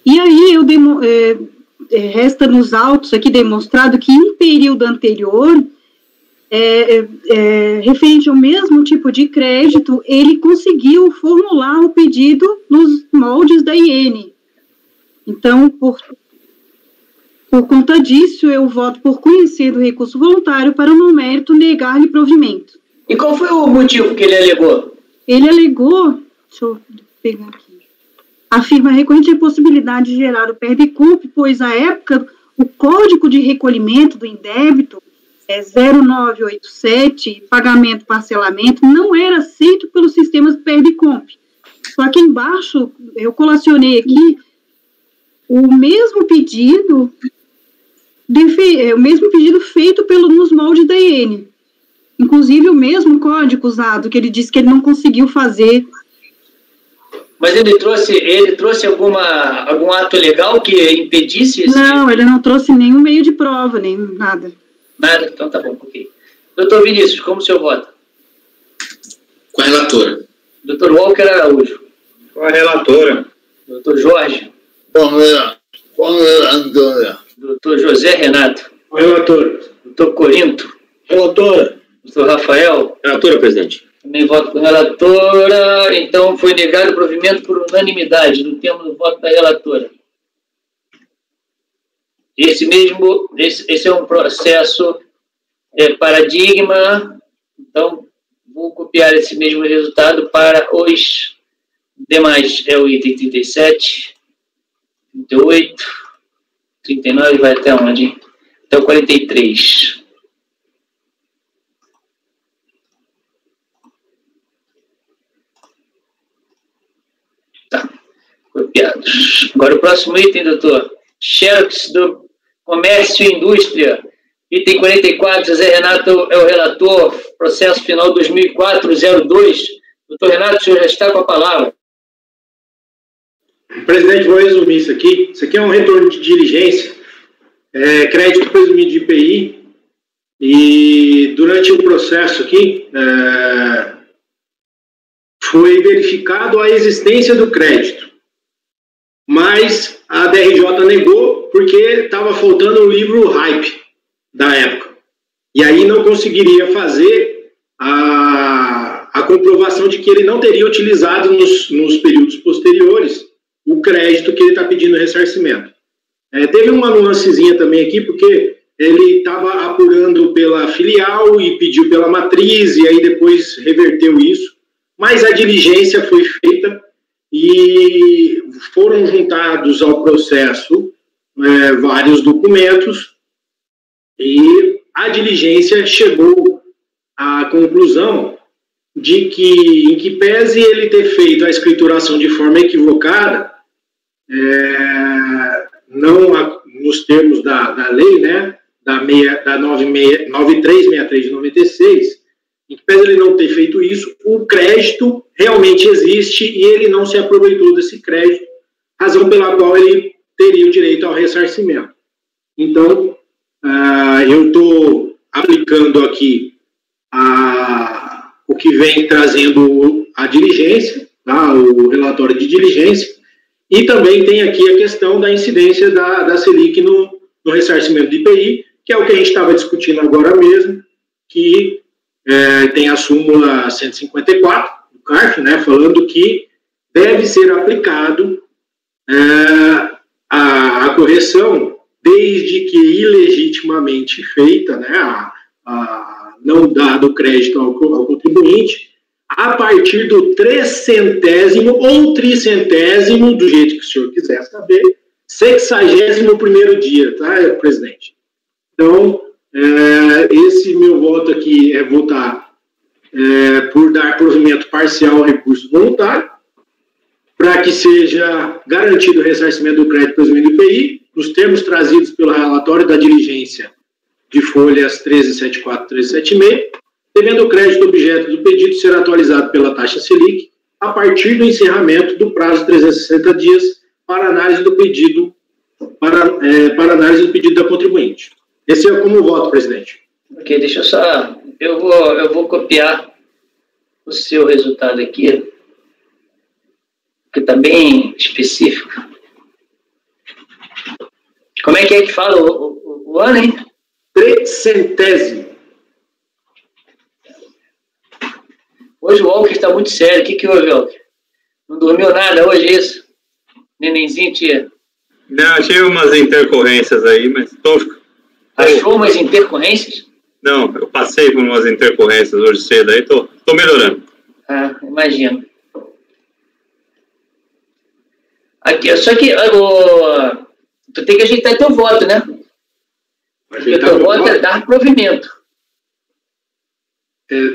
E aí, resta nos autos aqui demonstrado que em período anterior, referente ao mesmo tipo de crédito, ele conseguiu formular o pedido nos moldes da IEN. Então, Por conta disso, eu voto por conhecer do recurso voluntário para, no mérito, negar-lhe provimento. E qual foi o motivo que ele alegou? Ele alegou, deixa eu pegar aqui, afirma recorrente a impossibilidade de gerar o perde-culpe, pois, à época, o código de recolhimento do indébito 0987, pagamento parcelamento, não era aceito pelos sistemas perde-culpe. Só que embaixo, eu colacionei aqui o mesmo pedido feito nos moldes da IN. Inclusive o mesmo código usado, que ele disse que ele não conseguiu fazer. Mas ele trouxe algum ato legal que impedisse isso? Não, ele não trouxe nenhum meio de prova, nem nada. Nada? Então tá bom, ok. Doutor Vinícius, como o senhor vota? Com a relatora. Doutor Walker Araújo. Com a relatora. Doutor Jorge. Com a relatora. Doutor José Renato. Com a relatora. Doutor Corinto. Relatora. Doutor Rafael. Relatora, presidente. Também voto com a relatora. Então foi negado o provimento por unanimidade, no termo do voto da relatora. Esse é um processo paradigma, então vou copiar esse mesmo resultado para os demais. É o item 37, 38, 39, vai até onde? Até o 43. Tá, copiados. Agora o próximo item, doutor. Xerox do Comércio e Indústria. Item 44, José Renato é o relator. Processo final 2004-02. Doutor Renato, o senhor já está com a palavra. Presidente, vou resumir isso aqui. Isso aqui é um retorno de diligência, crédito presumido de IPI, e durante o processo aqui, foi verificado a existência do crédito, mas a DRJ negou porque estava faltando o livro Hype da época, e aí não conseguiria fazer a comprovação de que ele não teria utilizado nos períodos posteriores o crédito que ele está pedindo ressarcimento. Teve uma nuancezinha também aqui, porque ele estava apurando pela filial e pediu pela matriz, e aí depois reverteu isso, mas a diligência foi feita e foram juntados ao processo vários documentos, e a diligência chegou à conclusão de que, em que pese ele ter feito a escrituração de forma equivocada, não nos termos da lei, né, da 9363 de 96, em que pese ele não ter feito isso, o crédito realmente existe e ele não se aproveitou desse crédito, razão pela qual ele teria o direito ao ressarcimento. Então, eu estou aplicando aqui o que vem trazendo a diligência, tá, o relatório de diligência, e também tem aqui a questão da incidência da Selic no ressarcimento de IPI, que é o que a gente estava discutindo agora mesmo, que tem a súmula 154 do CARF, né, falando que deve ser aplicado a correção desde que ilegitimamente feita, né, não dado crédito ao contribuinte, a partir do 300º ou 300º, do jeito que o senhor quiser saber, 61º dia, tá, presidente? Então, esse meu voto aqui é votar por dar provimento parcial ao recurso voluntário, para que seja garantido o ressarcimento do crédito presumido do IPI, nos termos trazidos pelo relatório da diligência de folhas 1374 e 1376, devendo o crédito objeto do pedido ser atualizado pela taxa Selic a partir do encerramento do prazo de 360 dias para análise do pedido, para análise do pedido da contribuinte. Esse é como voto, presidente. Ok, deixa eu só... Eu vou copiar o seu resultado aqui, que está bem específico. Como é que fala o ano, hein? 300º. Hoje o Walker está muito sério. O que houve, Walker? Não dormiu nada hoje, isso? Nenenzinho, tia? Não, achei umas intercorrências aí, mas Achou umas intercorrências? Não, eu passei por umas intercorrências hoje cedo, aí tô melhorando. Ah, imagino. Aqui, só que tu tem que ajeitar teu voto, né? Porque teu voto é dar provimento.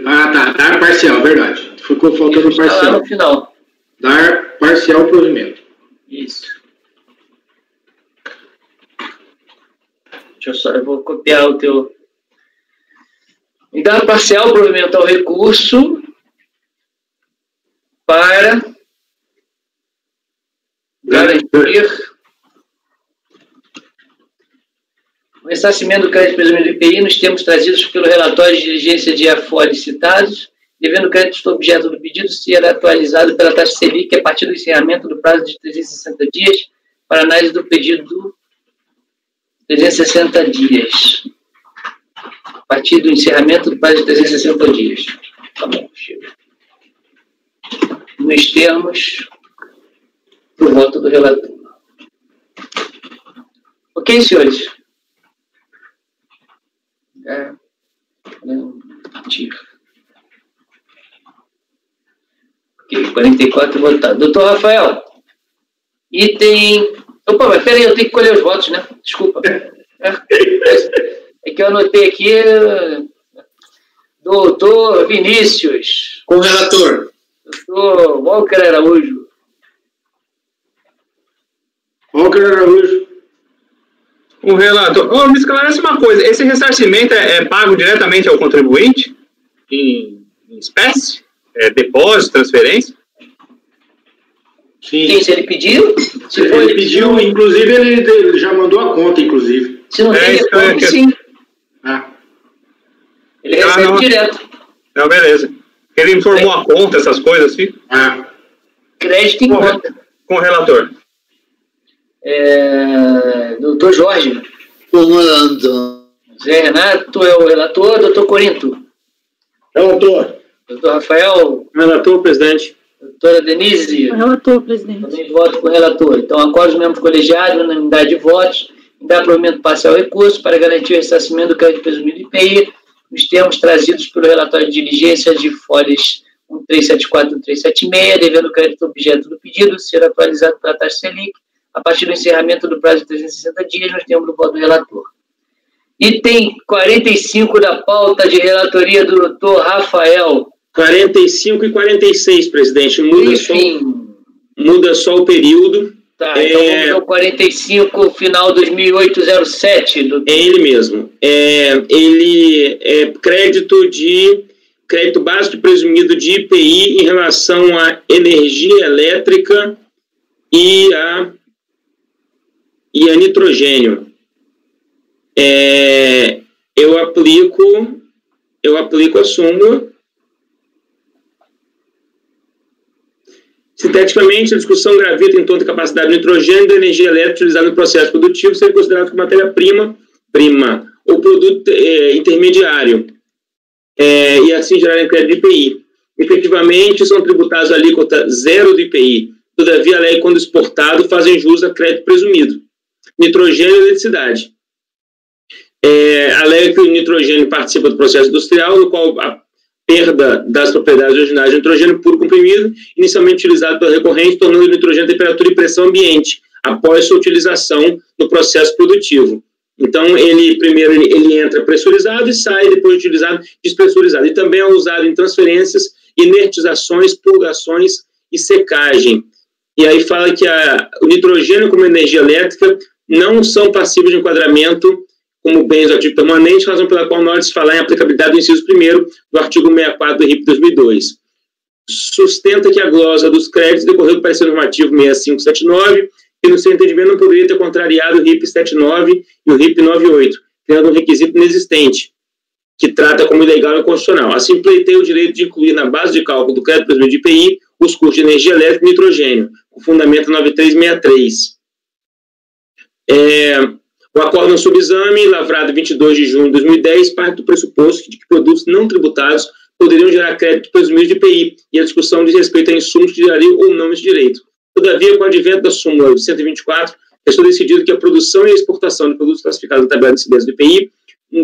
Tá. Dar parcial, verdade. Ficou faltando parcial. Lá no final. Dar parcial provimento. Isso. Eu vou copiar o teu. E dar parcial provimento ao recurso para garantir o ressarcimento do crédito presumido do IPI nos termos trazidos pelo relatório de diligência de afora citados, devendo o crédito objeto do pedido ser atualizado pela taxa Selic a partir do encerramento do prazo de 360 dias para análise do pedido 360 dias. A partir do encerramento do prazo de 360 dias. Tá bom, chega. Nos termos do voto do relator. Ok, senhores? Ok, 44 votados. Doutor Rafael, item... Opa, mas peraí, eu tenho que colher os votos, né? Desculpa. É que eu anotei aqui... Doutor Vinícius. Com o relator. Doutor Walker Araújo. Walker Araújo. O relator... me esclarece uma coisa. Esse ressarcimento é pago diretamente ao contribuinte? Em espécie? Depósito, transferência? Sim. Sim, se ele pediu... Se for, ele pediu, inclusive, ele já mandou a conta, inclusive. Se não tem retorno, sim. Ele recebe direto. Não, beleza. Ele informou a conta, essas coisas assim? Crédito em conta. Com o relator. Doutor Jorge. Zé Renato é o relator. Doutor Corinto. Relator. Doutor Rafael. Relator, presidente. Doutora Denise. Relator, presidente. Também voto com o relator. Então, acordo os membros colegiados, unanimidade de votos, em dar provimento parcial ao recurso para garantir o ressarcimento do crédito presumido do IPI, nos termos trazidos pelo relatório de diligência de folhas 1374 e 1376, devendo o crédito objeto do pedido ser atualizado pela taxa Selic a partir do encerramento do prazo de 360 dias, nos termos do voto do relator. Item 45 da pauta de relatoria do doutor Rafael. 45 e 46, presidente. Muda só o período. Tá, então vamos ao 45, final 2008-07. É ele mesmo. Ele é crédito básico presumido de IPI em relação à energia elétrica e a nitrogênio. Eu aplico a súmula. Sinteticamente, a discussão gravita em torno da capacidade do nitrogênio e da energia elétrica utilizada no processo produtivo ser considerado como matéria-prima ou produto intermediário, e assim gerar crédito de IPI. Efetivamente, são tributados a alíquota zero do IPI. Todavia, a lei, quando exportado, fazem jus a crédito presumido. Nitrogênio e eletricidade. A lei que o nitrogênio participa do processo industrial, no qual a perda das propriedades originais de nitrogênio puro comprimido, inicialmente utilizado pela recorrente, tornando o nitrogênio a temperatura e pressão ambiente, após sua utilização no processo produtivo. Então, primeiro ele entra pressurizado e sai, depois utilizado despressurizado. E também é usado em transferências, inertizações, purgações e secagem. E aí fala que o nitrogênio como energia elétrica não são passíveis de enquadramento como bens do ativo permanente, razão pela qual na hora de se falar em aplicabilidade do inciso 1º do artigo 64 do RIP 2002. Sustenta que a glosa dos créditos decorreu do parecer normativo 6579 e, no seu entendimento, não poderia ter contrariado o RIP 79 e o RIP 98, criando um requisito inexistente, que trata como ilegal e inconstitucional. Assim, pleiteia o direito de incluir na base de cálculo do crédito presumido de IPI os custos de energia elétrica e nitrogênio, com fundamento 9363. O acordo no subexame, lavrado 22 de junho de 2010, parte do pressuposto de que produtos não tributados poderiam gerar crédito presumido de IPI, e a discussão diz respeito a insumos que gerariam ou não esse direito. Todavia, com o advento da súmula 124, restou decidido que a produção e a exportação de produtos classificados na tabela de incidência do IPI,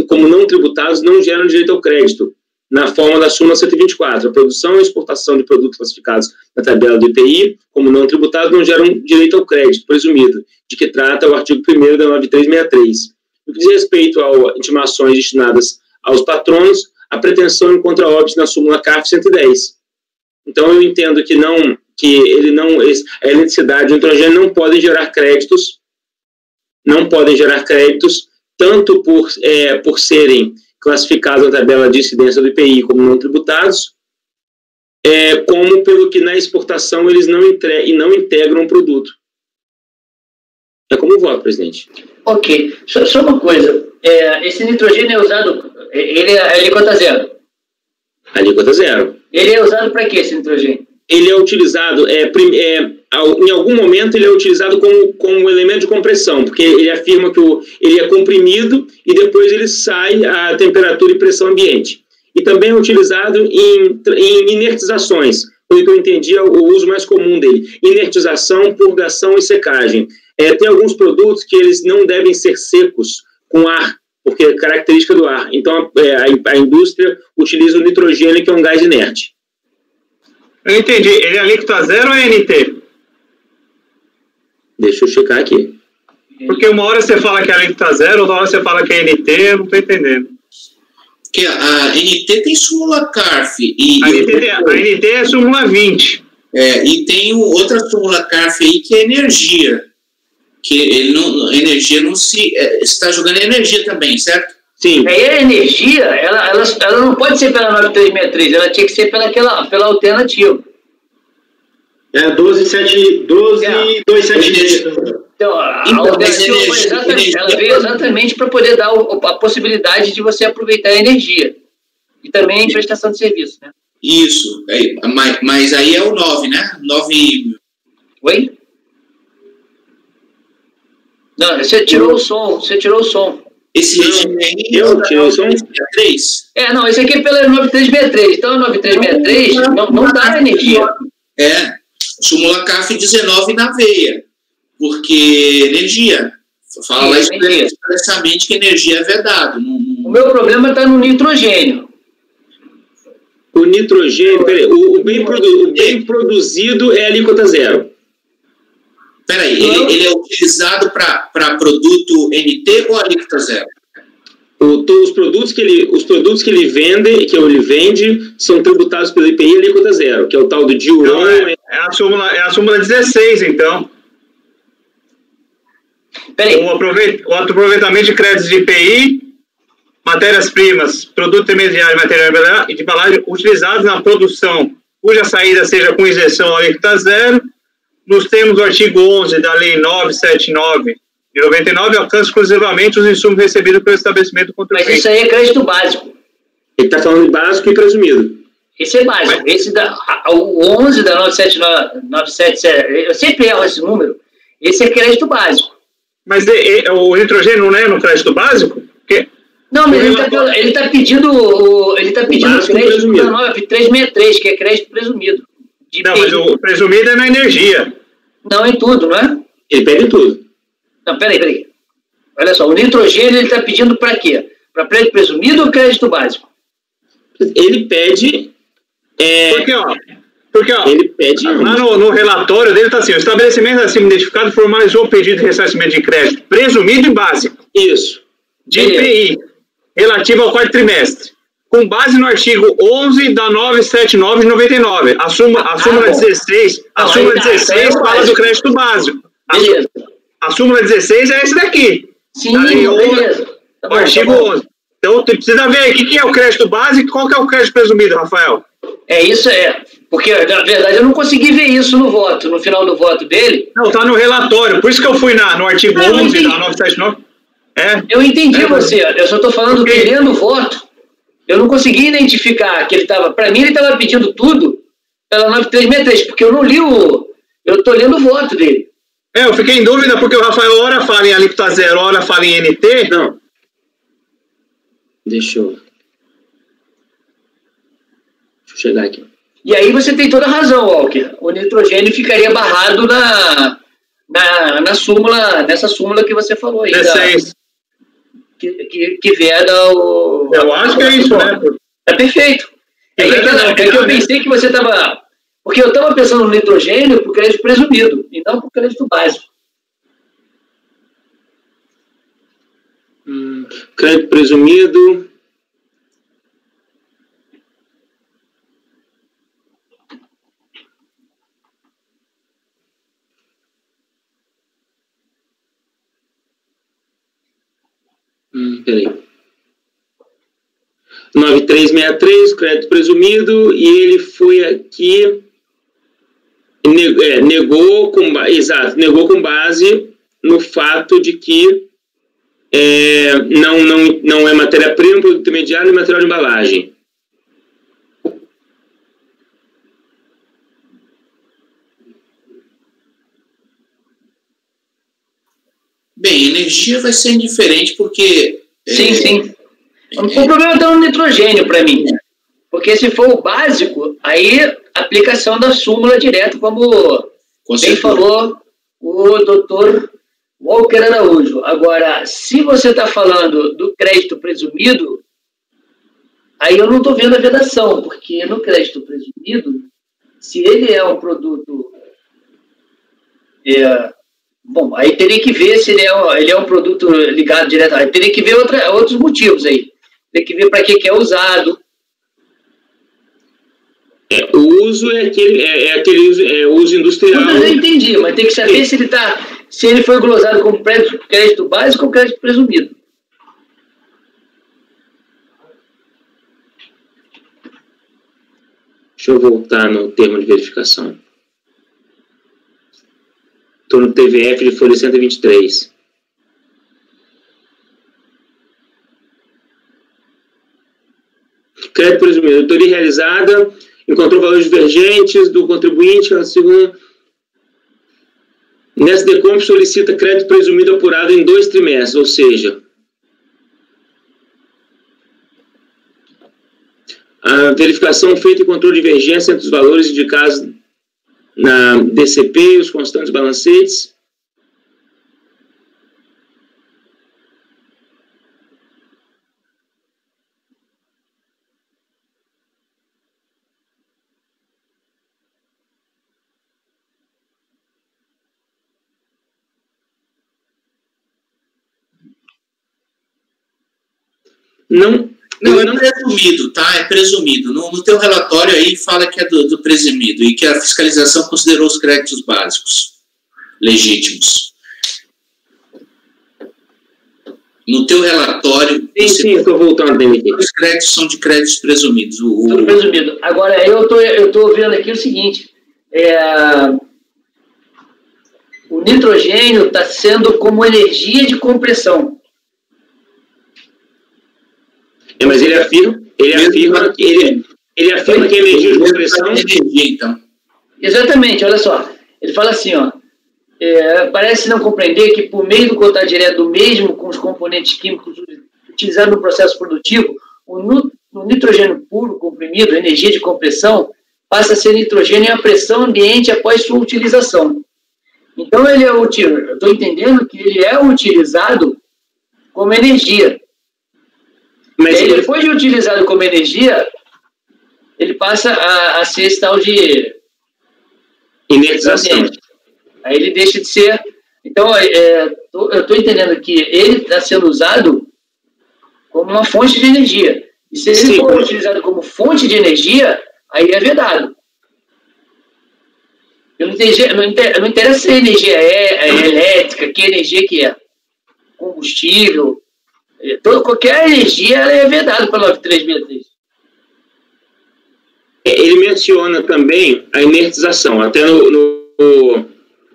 como não tributados, não geram direito ao crédito, na forma da súmula 124. A produção e a exportação de produtos classificados na tabela do IPI, como não tributados, não geram direito ao crédito presumido, de que trata o artigo 1º da 9363. No que diz respeito a intimações destinadas aos patronos, a pretensão encontra óbice na súmula CARF 110. Então, eu entendo que a eletricidade e o nitrogênio não podem gerar créditos, tanto por serem classificados na tabela de incidência do IPI como não tributados, como pelo que na exportação eles não integram o produto. É como voto, presidente. Ok. Só uma coisa. Esse nitrogênio é usado... Ele é alíquota zero. Alíquota zero. Ele é usado para quê, esse nitrogênio? Ele é utilizado... em algum momento ele é utilizado como elemento de compressão, porque ele afirma que ele é comprimido e depois ele sai a temperatura e pressão ambiente. E também é utilizado em inertizações, foi o que eu entendi é o uso mais comum dele. Inertização, purgação e secagem. Tem alguns produtos que eles não devem ser secos com ar, porque é característica do ar. Então, a indústria utiliza o nitrogênio, que é um gás inerte. Eu entendi. Ele é alíquota zero ou é NT? Deixa eu checar aqui. Porque uma hora você fala que é alíquota zero, outra hora você fala que é NT, eu não estou entendendo. Porque a NT tem súmula CARF. A NT é súmula 20. E tem outra súmula CARF aí, que é energia. Que energia não se... Você está jogando energia também, certo? Sim. Aí a energia, ela não pode ser pela 9363, ela tinha que ser pela alternativa. 12.273. Então, a alternativa ela veio exatamente para poder dar a possibilidade de você aproveitar a energia. E também a prestação de serviço, né? Isso. Mas aí é o 9, né? 9... Oi? Não, você tirou o som. Esse regime aí eu tirei o som? 3? Não, esse aqui é pela 9363. Então, a 9363 não dá energia. Súmula CAF 19 na veia. Porque energia. Fala lá expressamente que energia é vedado. O meu problema está no nitrogênio. O nitrogênio, o bem produzido é alíquota zero. Peraí, ele é utilizado para produto NT ou alíquota zero? Os produtos que ele vende são tributados pelo IPI alíquota zero, que é o tal do diuron. É a súmula 16, então. Peraí. O aproveitamento de créditos de IPI, matérias-primas, produto intermediário, material e de embalagem utilizados na produção, cuja saída seja com isenção alíquota zero, nos termos do artigo 11 da Lei 979 de 99, alcança exclusivamente os insumos recebidos pelo estabelecimento contribuinte. Mas isso aí é crédito básico. Ele está falando de básico e presumido. Esse é básico. O 11 da 977, eu sempre erro esse número, esse é crédito básico. Mas o nitrogênio não é no crédito básico? Não, mas ele está pedindo crédito da 9363, que é crédito presumido. Não, mas o presumido é na energia. Não, em tudo, não é? Ele pede tudo. Não, peraí. Olha só, o nitrogênio ele está pedindo para quê? Para crédito presumido ou crédito básico? Ele pede... Porque, ele pede... Lá no relatório dele está assim, o estabelecimento acima identificado formalizou o pedido de ressarcimento de crédito presumido e básico. Isso. De IPI, relativo ao quarto trimestre. Com base no artigo 11 da 979 de 99. A súmula 16, fala do crédito básico. A súmula 16 é esse daqui. Sim, beleza. O artigo 11. Então, tu precisa ver aí o que é o crédito básico e qual que é o crédito presumido, Rafael. Isso porque, na verdade, eu não consegui ver isso no voto, no final do voto dele. Não, tá no relatório. Por isso que eu fui no artigo 11 da 979. Eu entendi você. Eu só estou falando que lendo o voto, eu não consegui identificar que ele estava... Para mim, ele estava pedindo tudo pela 9363, porque eu não li eu estou lendo o voto dele. Eu fiquei em dúvida porque o Rafael ora fala em alíquota zero, ora fala em NT. Não. Deixa eu chegar aqui. E aí você tem toda a razão, Walker. O nitrogênio ficaria barrado nessa súmula que você falou aí. Que veda o... Eu acho que é isso, né? É perfeito. É que eu pensei que você estava... Porque eu estava pensando no nitrogênio por crédito presumido, e não por crédito básico. Crédito presumido... Peraí. 9363, crédito presumido, e ele foi aqui, negou com base no fato de que não é matéria-prima, produto intermediário e material de embalagem. Bem, energia vai ser indiferente porque... Sim. O problema está no nitrogênio para mim. Porque se for o básico, aí aplicação da súmula direto, como bem falou o doutor Walker Araújo. Agora, se você está falando do crédito presumido, aí eu não estou vendo a vedação, porque no crédito presumido, se ele é um produto... Bom, aí teria que ver se ele é um produto ligado diretamente. Teria que ver outros motivos aí. Tem que ver para que é usado. O uso é aquele uso industrial. Eu entendi, mas tem que saber se ele foi glosado como crédito básico ou crédito presumido. Deixa eu voltar no termo de verificação. Estou no TVF de folha 123. Crédito presumido. Auditoria realizada, encontrou valores divergentes do contribuinte. Nessa Decomp solicita crédito presumido apurado em 2 trimestres, ou seja, a verificação feita e controle de divergência entre os valores indicados na DCP e os constantes balancetes. Não, é presumido, tá? É presumido. No teu relatório aí fala que é do presumido e que a fiscalização considerou os créditos básicos legítimos. No teu relatório... Sim, estou voltando aqui. Os créditos são de créditos presumidos. Tudo presumido. Agora, eu tô vendo aqui o seguinte, o nitrogênio está sendo como energia de compressão. Mas ele afirma que a energia de compressão... Então. Exatamente, olha só. Ele fala assim, parece não compreender que por meio do contato direto do mesmo com os componentes químicos utilizados no processo produtivo, o nitrogênio puro comprimido, energia de compressão, passa a ser nitrogênio a pressão ambiente após sua utilização. Então, eu estou entendendo que ele é utilizado como energia. Mas depois de utilizado como energia, ele passa a ser esse tal de inertização. Aí ele deixa de ser... Então, eu estou entendendo que ele está sendo usado como uma fonte de energia. E se ele for utilizado como fonte de energia, aí é vedado. Não interessa se a energia é elétrica, que energia que é. Combustível... qualquer energia ela é vedada pela 9363. Ele menciona também a inertização, até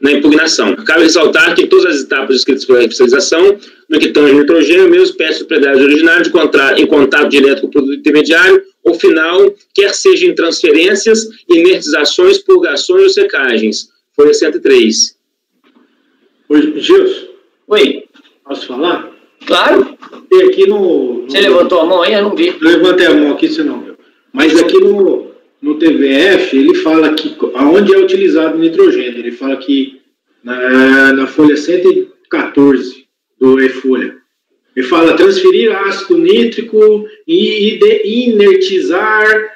na impugnação. Cabe ressaltar que em todas as etapas descritas pela fiscalização, no que tange nitrogênio, mesmo peças de propriedade originária em contato direto com o produto intermediário ou final, quer seja em transferências, inertizações, purgações ou secagens. Folha 103. Oi, Gilson. Oi. Posso falar? Claro. E aqui no... Você levantou a mão aí? Eu não vi. Levantei a mão aqui, você não viu. Mas aqui no TVF, ele fala que aonde é utilizado o nitrogênio. Ele fala que na folha 114 do E-Folha. Ele fala transferir ácido nítrico e inertizar,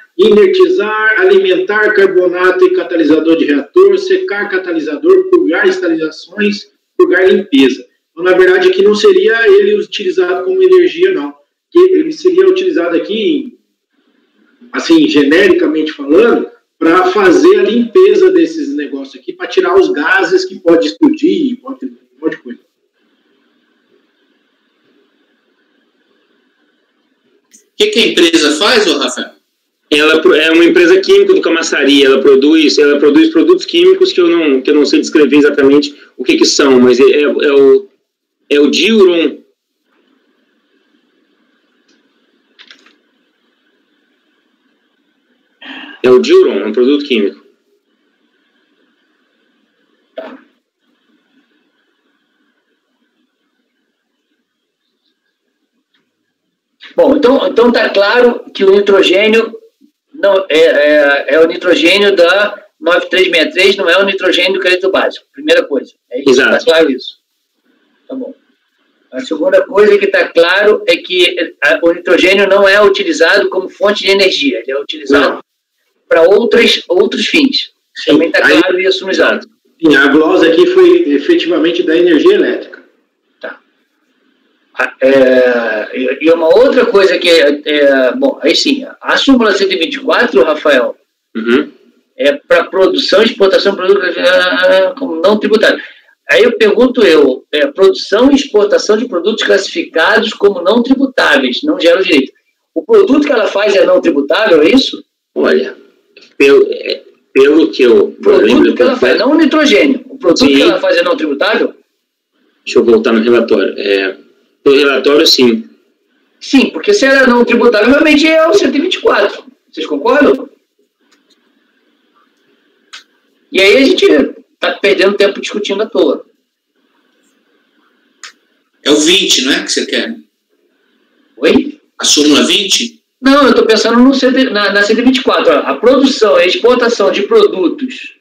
alimentar carbonato e catalisador de reator, secar catalisador, purgar estabilizações, purgar limpeza. Então, na verdade, aqui não seria ele utilizado como energia, não. Ele seria utilizado aqui, assim, genericamente falando, para fazer a limpeza desses negócios aqui, para tirar os gases que pode explodir, pode um monte de coisa. O que a empresa faz, ô Rafael? Ela é uma empresa química do Camaçari. Ela produz produtos químicos que eu não sei descrever exatamente o que são, mas é o Diuron. É o Diuron, é um produto químico. Bom, então está claro que o nitrogênio não é o nitrogênio da 9363, não é o nitrogênio do crédito básico. Primeira coisa. É isso. Está claro isso. Tá bom. A segunda coisa que está claro é que o nitrogênio não é utilizado como fonte de energia. Ele é utilizado para outros fins. Sim. Também está claro isso no exato. Sim, a glosa aqui foi efetivamente da energia elétrica. Tá. E uma outra coisa que bom, aí sim, a súmula 124, Rafael, é para produção e exportação de produtos como não tributários. Aí eu pergunto produção e exportação de produtos classificados como não tributáveis, não geram direito. O produto que ela faz é não tributável, é isso? Olha, pelo que eu... O produto que ela faz, não o nitrogênio. O produto que ela faz é não tributável? Deixa eu voltar no relatório. No relatório, sim. Sim, porque se ela é não tributável, realmente é o 124. Vocês concordam? E aí a gente está perdendo tempo discutindo à toa. É o 20, não é que você quer? Oi? A súmula 20? Não, eu estou pensando na 124. A produção e exportação de produtos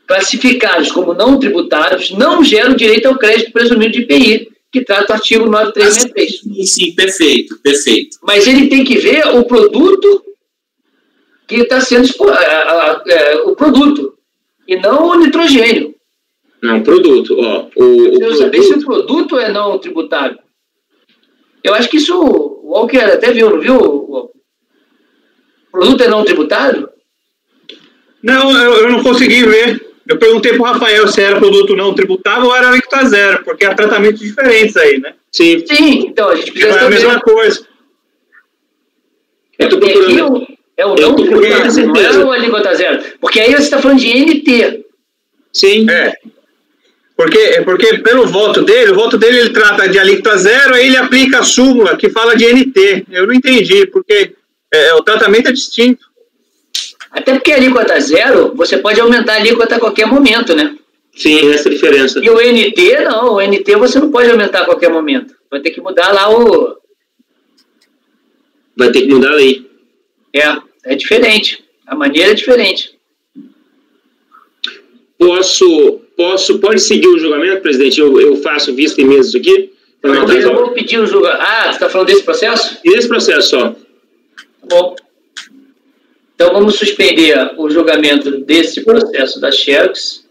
classificados como não tributários não geram direito ao crédito presumido de IPI, que trata o artigo 9363. Sim, perfeito. Mas ele tem que ver o produto que está sendo o produto, e não o nitrogênio. Não, produto. Eu saber se o produto é não tributável. Eu acho que isso o Walker até viu, não viu? O produto é não tributário? Não, eu não consegui ver. Eu perguntei para o Rafael se era produto não tributável ou era alíquota a zero, porque há tratamentos diferentes aí, né? Sim, então a gente precisa saber. É a mesma coisa. É o não tributável, não é o alíquota zero. Porque aí você está falando de NT. Sim. Porque pelo voto dele, ele trata de alíquota zero, aí ele aplica a súmula que fala de NT. Eu não entendi, porque o tratamento é distinto. Até porque a alíquota zero, você pode aumentar a alíquota a qualquer momento, né? Sim, essa é a diferença. E o NT, não. O NT você não pode aumentar a qualquer momento. Vai ter que mudar lá Vai ter que mudar a lei. É diferente. A maneira é diferente. Pode seguir o julgamento, presidente? Eu faço vista e mesa isso aqui? Eu vou pedir o julgamento. Você está falando desse processo? Desse processo só. Bom. Então, vamos suspender o julgamento desse processo da Xerox.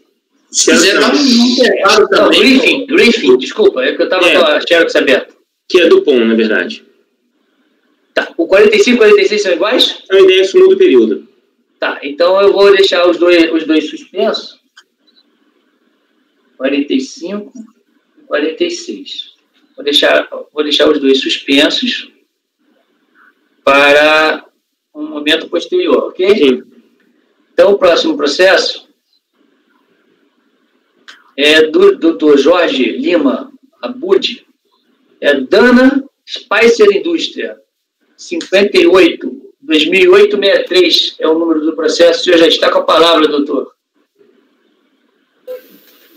Se quiser dar um intervalo também. Briefing, desculpa, é que eu estava com a Xerox aberta. Que é do POM, na verdade. Tá, o 45 e 46 são iguais? A ideia é sumir do período. Tá, então eu vou deixar os dois suspensos. 45 e 46. Vou deixar os dois suspensos para um momento posterior, ok? Sim. Então, o próximo processo é do Dr. Jorge Lima Abud, Dana Spicer Indústria, 58, 2008-63 é o número do processo. O senhor já está com a palavra, doutor.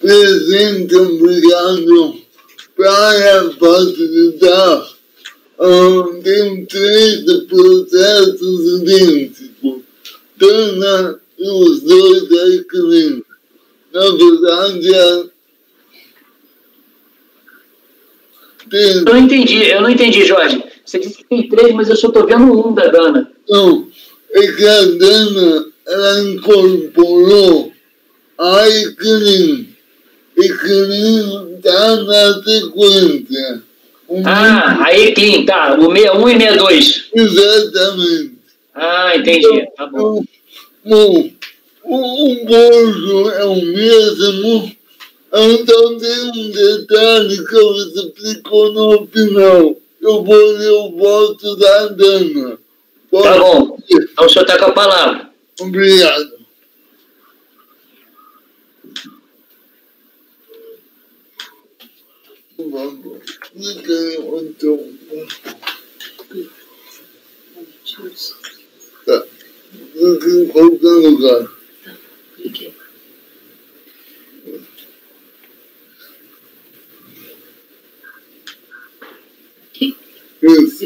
Presidente, obrigado para facilitar. Tem 3 processos idênticos, Dana e os 2 adquiridos. Na verdade, Eu não entendi, Jorge. Você disse que tem 3, mas eu só estou vendo 1 da Dana. Não, é que a Dana, ela incorporou a Ecrim. Ecrim está na sequência. A Ecrim, tá. O 61 e 62. Exatamente. Entendi. Tá bom. Bom, o bolso é o mesmo, então tem um detalhe que você explicou no final. Eu vou ler o voto da Dana. Tá bom. Então o senhor está com a palavra. Obrigado. Tá. Em qualquer lugar. Isso.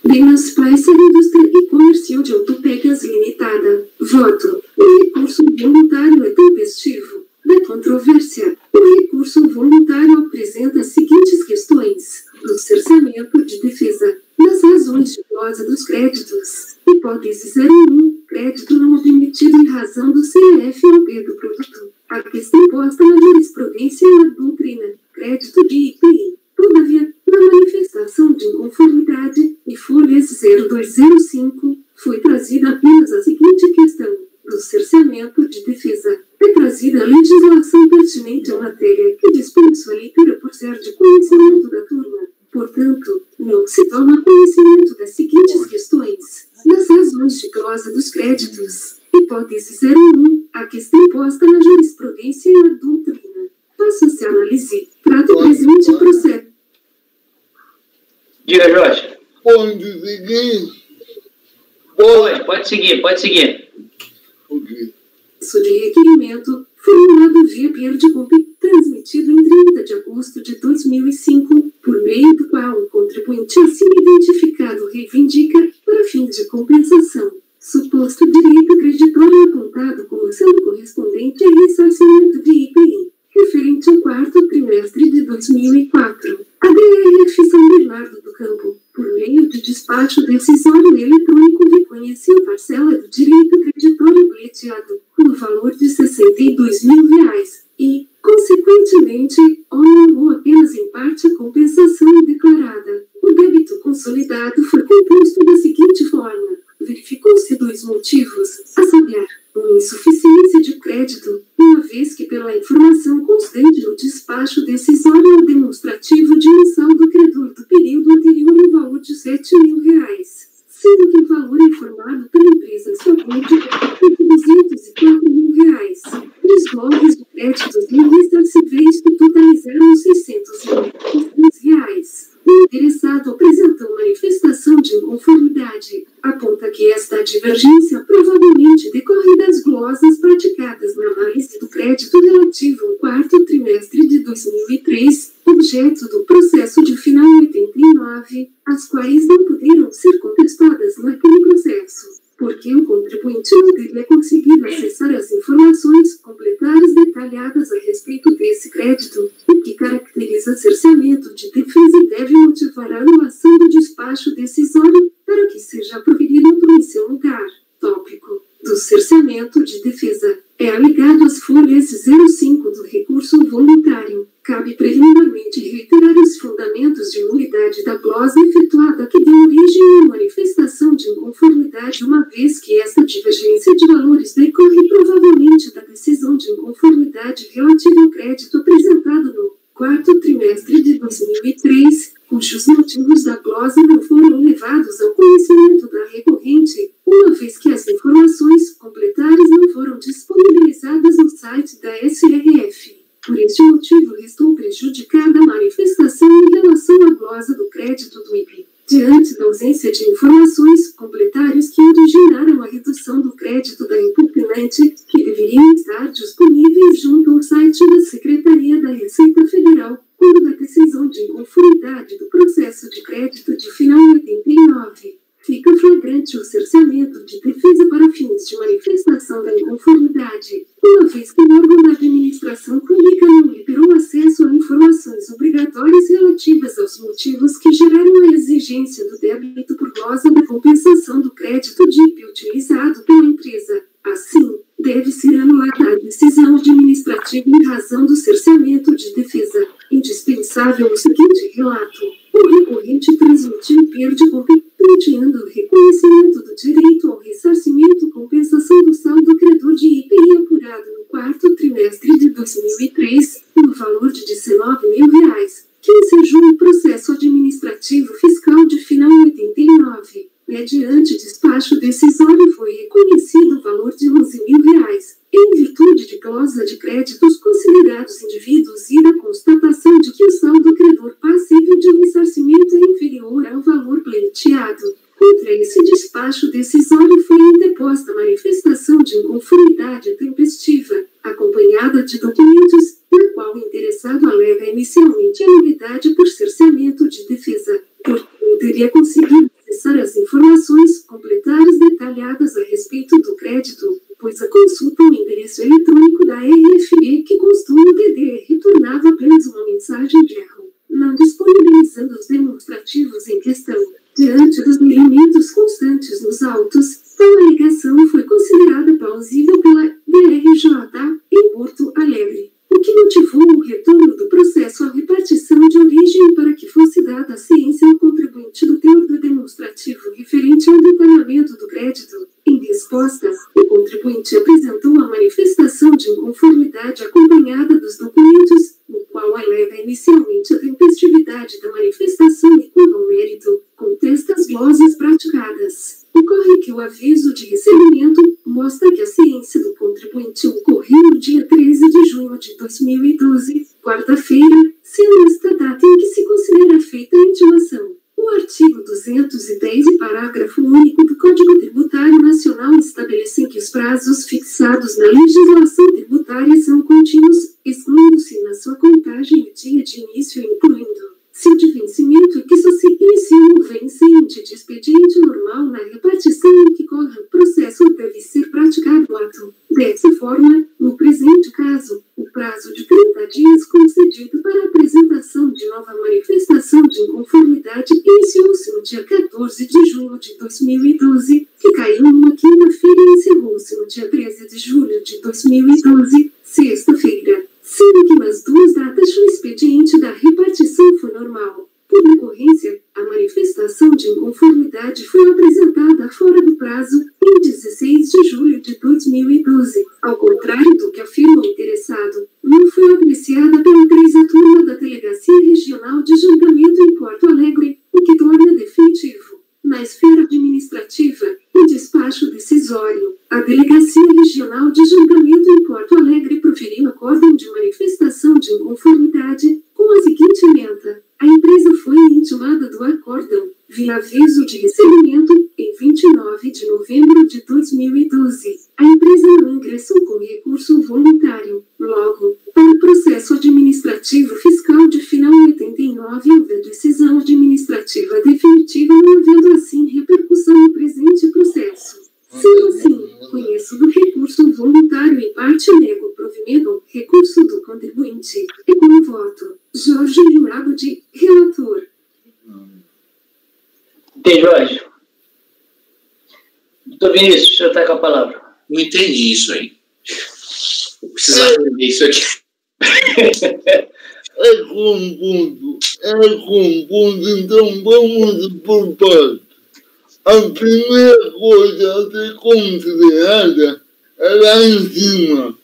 Demas Price Indústria e Comercial de Autopegas Limitada. Voto. O recurso voluntário é tempestivo. Da controvérsia. O recurso voluntário apresenta as seguintes questões. Do cerceamento de defesa. Das razões de glosa dos créditos. Hipótese 01. Crédito não admitido em razão do CEF ou B do produto. A questão posta na jurisprudência e na doutrina. Crédito de IPI. Todavia, na manifestação de inconformidade, e folhas 0205, foi trazida apenas a seguinte questão. Do cerceamento de defesa. É trazida a legislação pertinente à matéria que dispensa a leitura por ser de conhecimento da turma. Portanto, não se toma conhecimento das seguintes questões. Das razões de glosa dos créditos. Hipótese 01, a questão posta na jurisprudência e na doutrina. Faça-se análise. Trato presente e procede. Diga, Jorge. Pode seguir? Pode seguir. Ok. Isso de requerimento, formulado via Pierre de Coupe, transmitido em 30 de agosto de 2005, por meio do qual o contribuinte assim identificado reivindica, para fins de compensação, suposto direito creditório apontado como sendo correspondente a ressarcimento de IPI, referente ao 4º trimestre de 2004. A DRF São Bernardo do Campo, por meio de despacho decisório eletrônico, reconheceu parcela do direito creditório pleiteado, no valor de R$ 62.000, e, consequentemente, honorou apenas em parte a compensação declarada. O débito consolidado foi composto da seguinte forma. Verificou-se 2 motivos, a saber, uma insuficiência de crédito, uma vez que pela informação constante no despacho decisório demonstrativo de um saldo credor do período anterior no valor de R$ 7.000, sendo que o valor informado pela empresa em sua conta foi de R$ 204.000. Os globos de créditos não ressarcíveis que totalizaram R$ 600.000. O interessado apresentou manifestação de inconformidade. Aponta que esta divergência provavelmente decorre das glosas praticadas na análise do crédito relativo ao 4º trimestre de 2003, objeto do processo de final 89, as quais não puderam ser contestadas naquele processo, porque o contribuinte não teria conseguido acessar as informações complementares detalhadas a respeito desse crédito, o que caracteriza cerceamento de defesa e deve motivar a anulação do despacho decisório para que seja proferido outro em seu lugar. Tópico do cerceamento de defesa é alegado às folhas 05 do recurso voluntário. Cabe preliminarmente reiterar os fundamentos de nulidade da glosa efetuada que deu origem à manifestação de inconformidade, uma vez que esta divergência de valores decorre provavelmente da decisão de inconformidade relativa ao crédito apresentado no 4º trimestre de 2003, cujos motivos da glosa não foram levados ao conhecimento da recorrente, uma vez que as informações complementares não foram disponibilizadas no site da SRF. Por este motivo, restou prejudicada a manifestação em relação à glosa do crédito do IPI. Diante da ausência de informações complementares que originaram a redução do crédito da impugnante, que deveriam estar disponíveis junto ao site da Secretaria da Receita Federal, quando da decisão de inconformidade do processo de crédito de final 89. Fica flagrante o cerceamento de defesa para fins de manifestação da inconformidade, uma vez que o órgão da administração pública não liberou acesso compensação do crédito DIP utilizado pela empresa. Assim, deve ser anulada a decisão administrativa em razão do cerceamento de defesa. Indispensável o seguinte relato: o recorrente transmitiu perda completeando o reconhecimento do direito ao ressarcimento e compensação do saldo credor de IPI apurado no quarto trimestre de 2003, no valor de R$19.000, que ensejou o processo administrativo fiscal de final 89. Mediante despacho decisório foi reconhecido o valor de R$11.000, em virtude de cláusula de créditos considerados indivíduos e da constatação de que o saldo credor passível de ressarcimento é inferior ao valor pleiteado. Contra esse despacho decisório foi interposta manifestação de inconformidade tempestiva, acompanhada de documentos, na qual o interessado alega inicialmente a nulidade por cerceamento de defesa, porque não teria conseguido acessar as informações complementares detalhadas a respeito do crédito, pois a consulta ao endereço eletrônico da RFE que constou no DD retornava apenas uma mensagem de erro, não disponibilizando os demonstrativos em questão. Diante dos elementos constantes nos autos, tal alegação foi considerada plausível pela DRJ em Porto Alegre, o que motivou o retorno do processo à repartição de origem para que fosse dada a ciência ao contribuinte do teor do demonstrativo referente ao detalhamento do crédito. Em resposta, o contribuinte apresentou a manifestação de inconformidade acompanhada dos documentos, no qual alega inicialmente a tempestividade da manifestação e, quanto ao mérito, contesta as glosas praticadas. Ocorre que o aviso de recebimento mostra que a ciência do contribuinte ocorreu no dia 13 de junho de 2012, quarta-feira, sendo esta data em que se considera feita a intimação. O artigo 210 e parágrafo único do Código Tributário Nacional estabelecem que os prazos fixados na legislação tributária são contínuos, excluindo-se na sua contagem o dia de início e incluindo, se o de vencimento que só se inicia o vencente de expediente normal na repartição em que corre o processo deve ser praticado o ato. Dessa forma, no presente caso, o prazo de 30 dias concedido para a apresentação de nova manifestação de inconformidade iniciou-se no dia 14 de junho de 2012, que caiu numa quinta-feira e encerrou-se no dia 13 de julho de 2012, sexta-feira, sendo que nas duas datas o expediente da repartição foi normal. Por decorrência, a manifestação de inconformidade foi apresentada fora do prazo, em 16 de julho de 2012. Ao contrário do que afirma o interessado, não foi apreciada pela empresa turma da Delegacia Regional de Julgamento em Porto Alegre, o que torna definitivo. Na esfera administrativa, o despacho decisório, a Delegacia Regional de Julgamento em Porto Alegre proferiu acórdão de manifestação de inconformidade, com a seguinte ementa: a empresa foi intimada do acórdão, via aviso de recebimento, em 29 de novembro de 2012. A empresa não ingressou com recurso voluntário. Logo, para o processo administrativo fiscal de final 89 houve a decisão administrativa definitiva, não havendo assim repercussão no presente processo. Sendo assim, conheço do recurso voluntário em parte nego provimento ao recurso do contribuinte. E com o voto, Jorge Lima de relator. Tem, Jorge. Doutor Vinícius, o senhor está com a palavra. Não entendi isso aí. Vou precisar entender isso aqui. É confuso, então vamos por partes. A primeira coisa a ser considerada é lá em cima.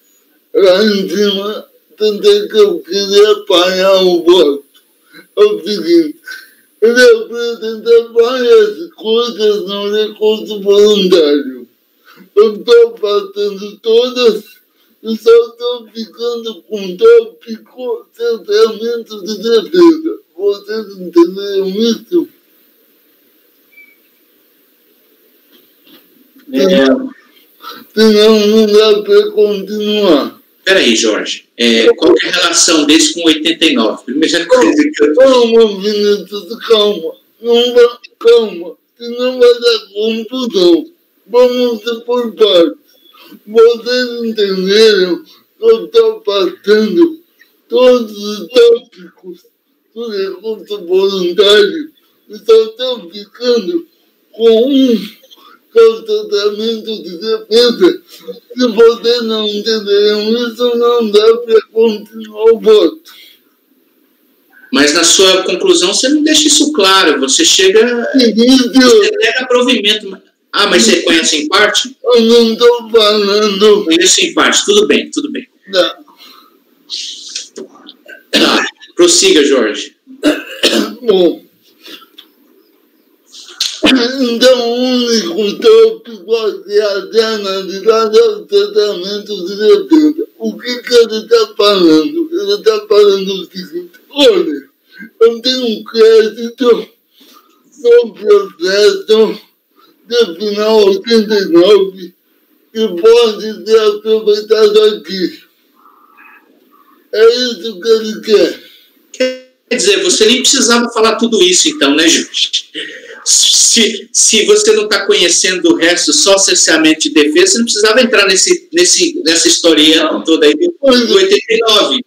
Lá em cima, tanto é que eu queria parar o voto. É o seguinte, ele apresenta várias coisas no recurso voluntário. Eu estou fazendo todas e só estou ficando com tópico cerceamento de defesa. Vocês entenderam isso? Senão não dá para continuar. Peraí, Jorge. Qual que é a relação desse com 89? Primeira coisa que eu... Calma, Vinícius, calma. Calma. Senão vai dar confusão. Vamos por partes. Vocês entenderam que eu estou passando todos os tópicos do recurso voluntário e só estou ficando com um que é o tratamento de defesa. Se vocês não entenderam isso, não dá para continuar o voto. Mas na sua conclusão você não deixa isso claro, você chega, você nega provimento. Ah, mas você conhece em parte? Eu não estou falando. Conheço em parte, tudo bem, tudo bem. Não. Tá, prossiga, Jorge. Bom, então o único tópico que a analisar é o tratamento de defesa. O que ele está falando? Ele está falando o seguinte: olha, eu tenho um crédito no processo de final 89 que pode ser aproveitado aqui. É isso que ele quer. Quer dizer, você nem precisava falar tudo isso, então, né, Jorge? Se você não está conhecendo o resto, só cerceamento de defesa, você não precisava entrar nessa historinha toda aí do 89.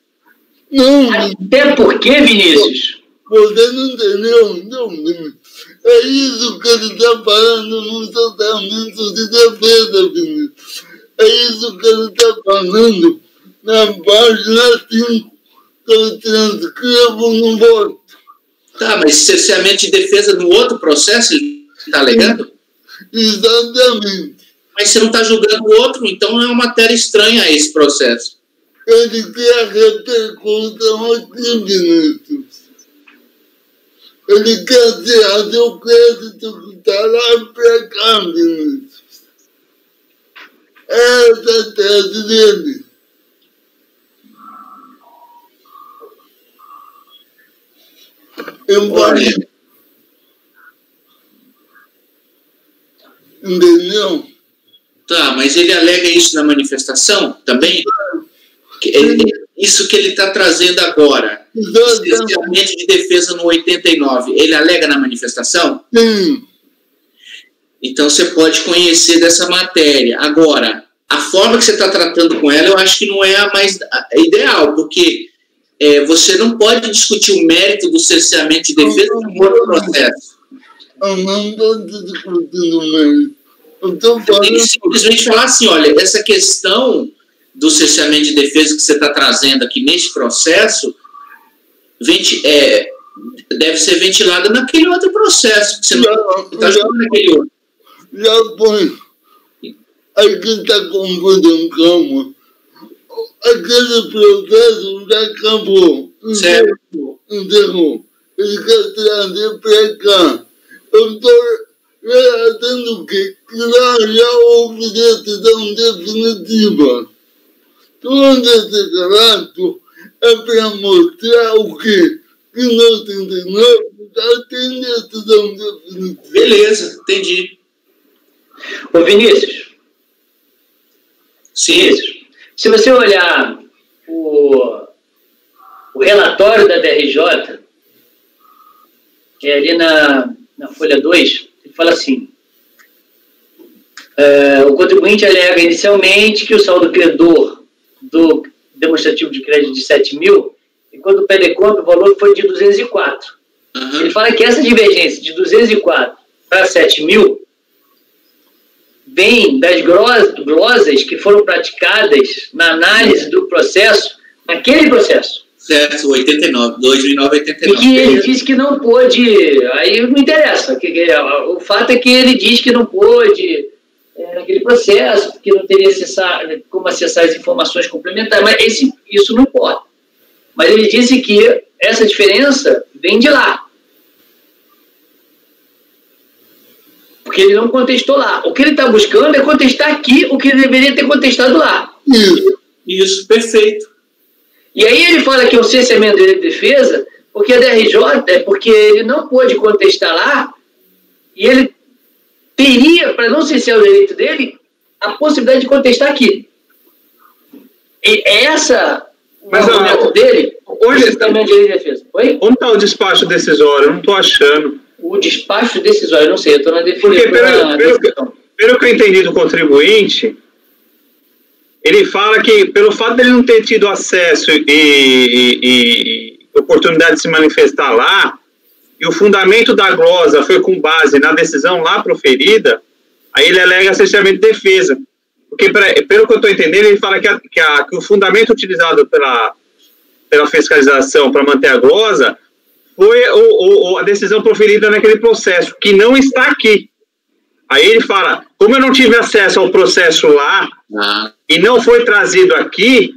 Não. Até porque, Vinícius? Você não entendeu? Não. É isso que ele está falando no tratamento de defesa, Vinícius. É isso que ele está falando na página 5, que eu transcrevo no voto. Tá, mas cerceamento de defesa no outro processo, ele está alegando? Exatamente. Mas você não está julgando o outro, então é uma matéria estranha a esse processo. Ele quer a repercussão aqui, Vinícius. Ele quer tirar o crédito que está lá para cá, Vinícius. Essa é a tese dele. Olha. Entendeu? Tá, mas ele alega isso na manifestação também? Isso que ele está trazendo agora, cerceamento de defesa no 89, ele alega na manifestação? Sim. Então você pode conhecer dessa matéria. Agora, a forma que você está tratando com ela, eu acho que não é a mais ideal, porque você não pode discutir o mérito do cerceamento de defesa no outro processo. Eu não estou discutindo o mérito. Você tem que simplesmente falar assim, olha, essa questão do cerceamento de defesa que você está trazendo aqui nesse processo deve ser ventilada naquele outro processo, que você não está jogando naquele outro. Já foi. Aqui está confundendo, calma. Aquele processo já acabou. Certo. Enterrou. Ele quer trazer para cá. Eu estou relatando o quê? Que lá já houve decisão definitiva. Todo esse relato é para mostrar o quê? Que no 89 já tem decisão definitiva. Beleza, entendi. Ô Vinícius. Sim. Vinícius, se você olhar o relatório da DRJ, que é ali na folha 2, ele fala assim: o contribuinte alega inicialmente que o saldo credor do demonstrativo de crédito de 7 mil, e quando o PDComp o valor foi de 204. Uhum. Ele fala que essa divergência de 204 para 7 mil vem das glosas que foram praticadas na análise do processo, naquele processo. Certo, 89, 2009, 89. E que ele disse que não pôde, aí não interessa, o fato é que ele diz que não pôde naquele processo, porque não teria como acessar as informações complementares, mas isso não importa. Mas ele disse que essa diferença vem de lá. Porque ele não contestou lá. O que ele está buscando é contestar aqui o que ele deveria ter contestado lá. Isso, perfeito. E aí ele fala que é um cerceamento de defesa, porque a DRJ, porque ele não pôde contestar lá, e ele teria, para não cercear o direito dele, a possibilidade de contestar aqui. E o argumento dele, hoje cerceamento de direito de defesa. Oi? Onde está o despacho decisório? Eu não estou achando. O despacho decisório, eu não sei, eu estou na defesa. Porque pelo que eu entendi do contribuinte, ele fala que, pelo fato dele não ter tido acesso e oportunidade de se manifestar lá, e o fundamento da glosa foi com base na decisão lá proferida, aí ele alega cerceamento de defesa. Porque, pelo que eu estou entendendo, ele fala que o fundamento utilizado pela fiscalização para manter a glosa foi a decisão proferida naquele processo, que não está aqui. Aí ele fala, como eu não tive acesso ao processo lá, e não foi trazido aqui,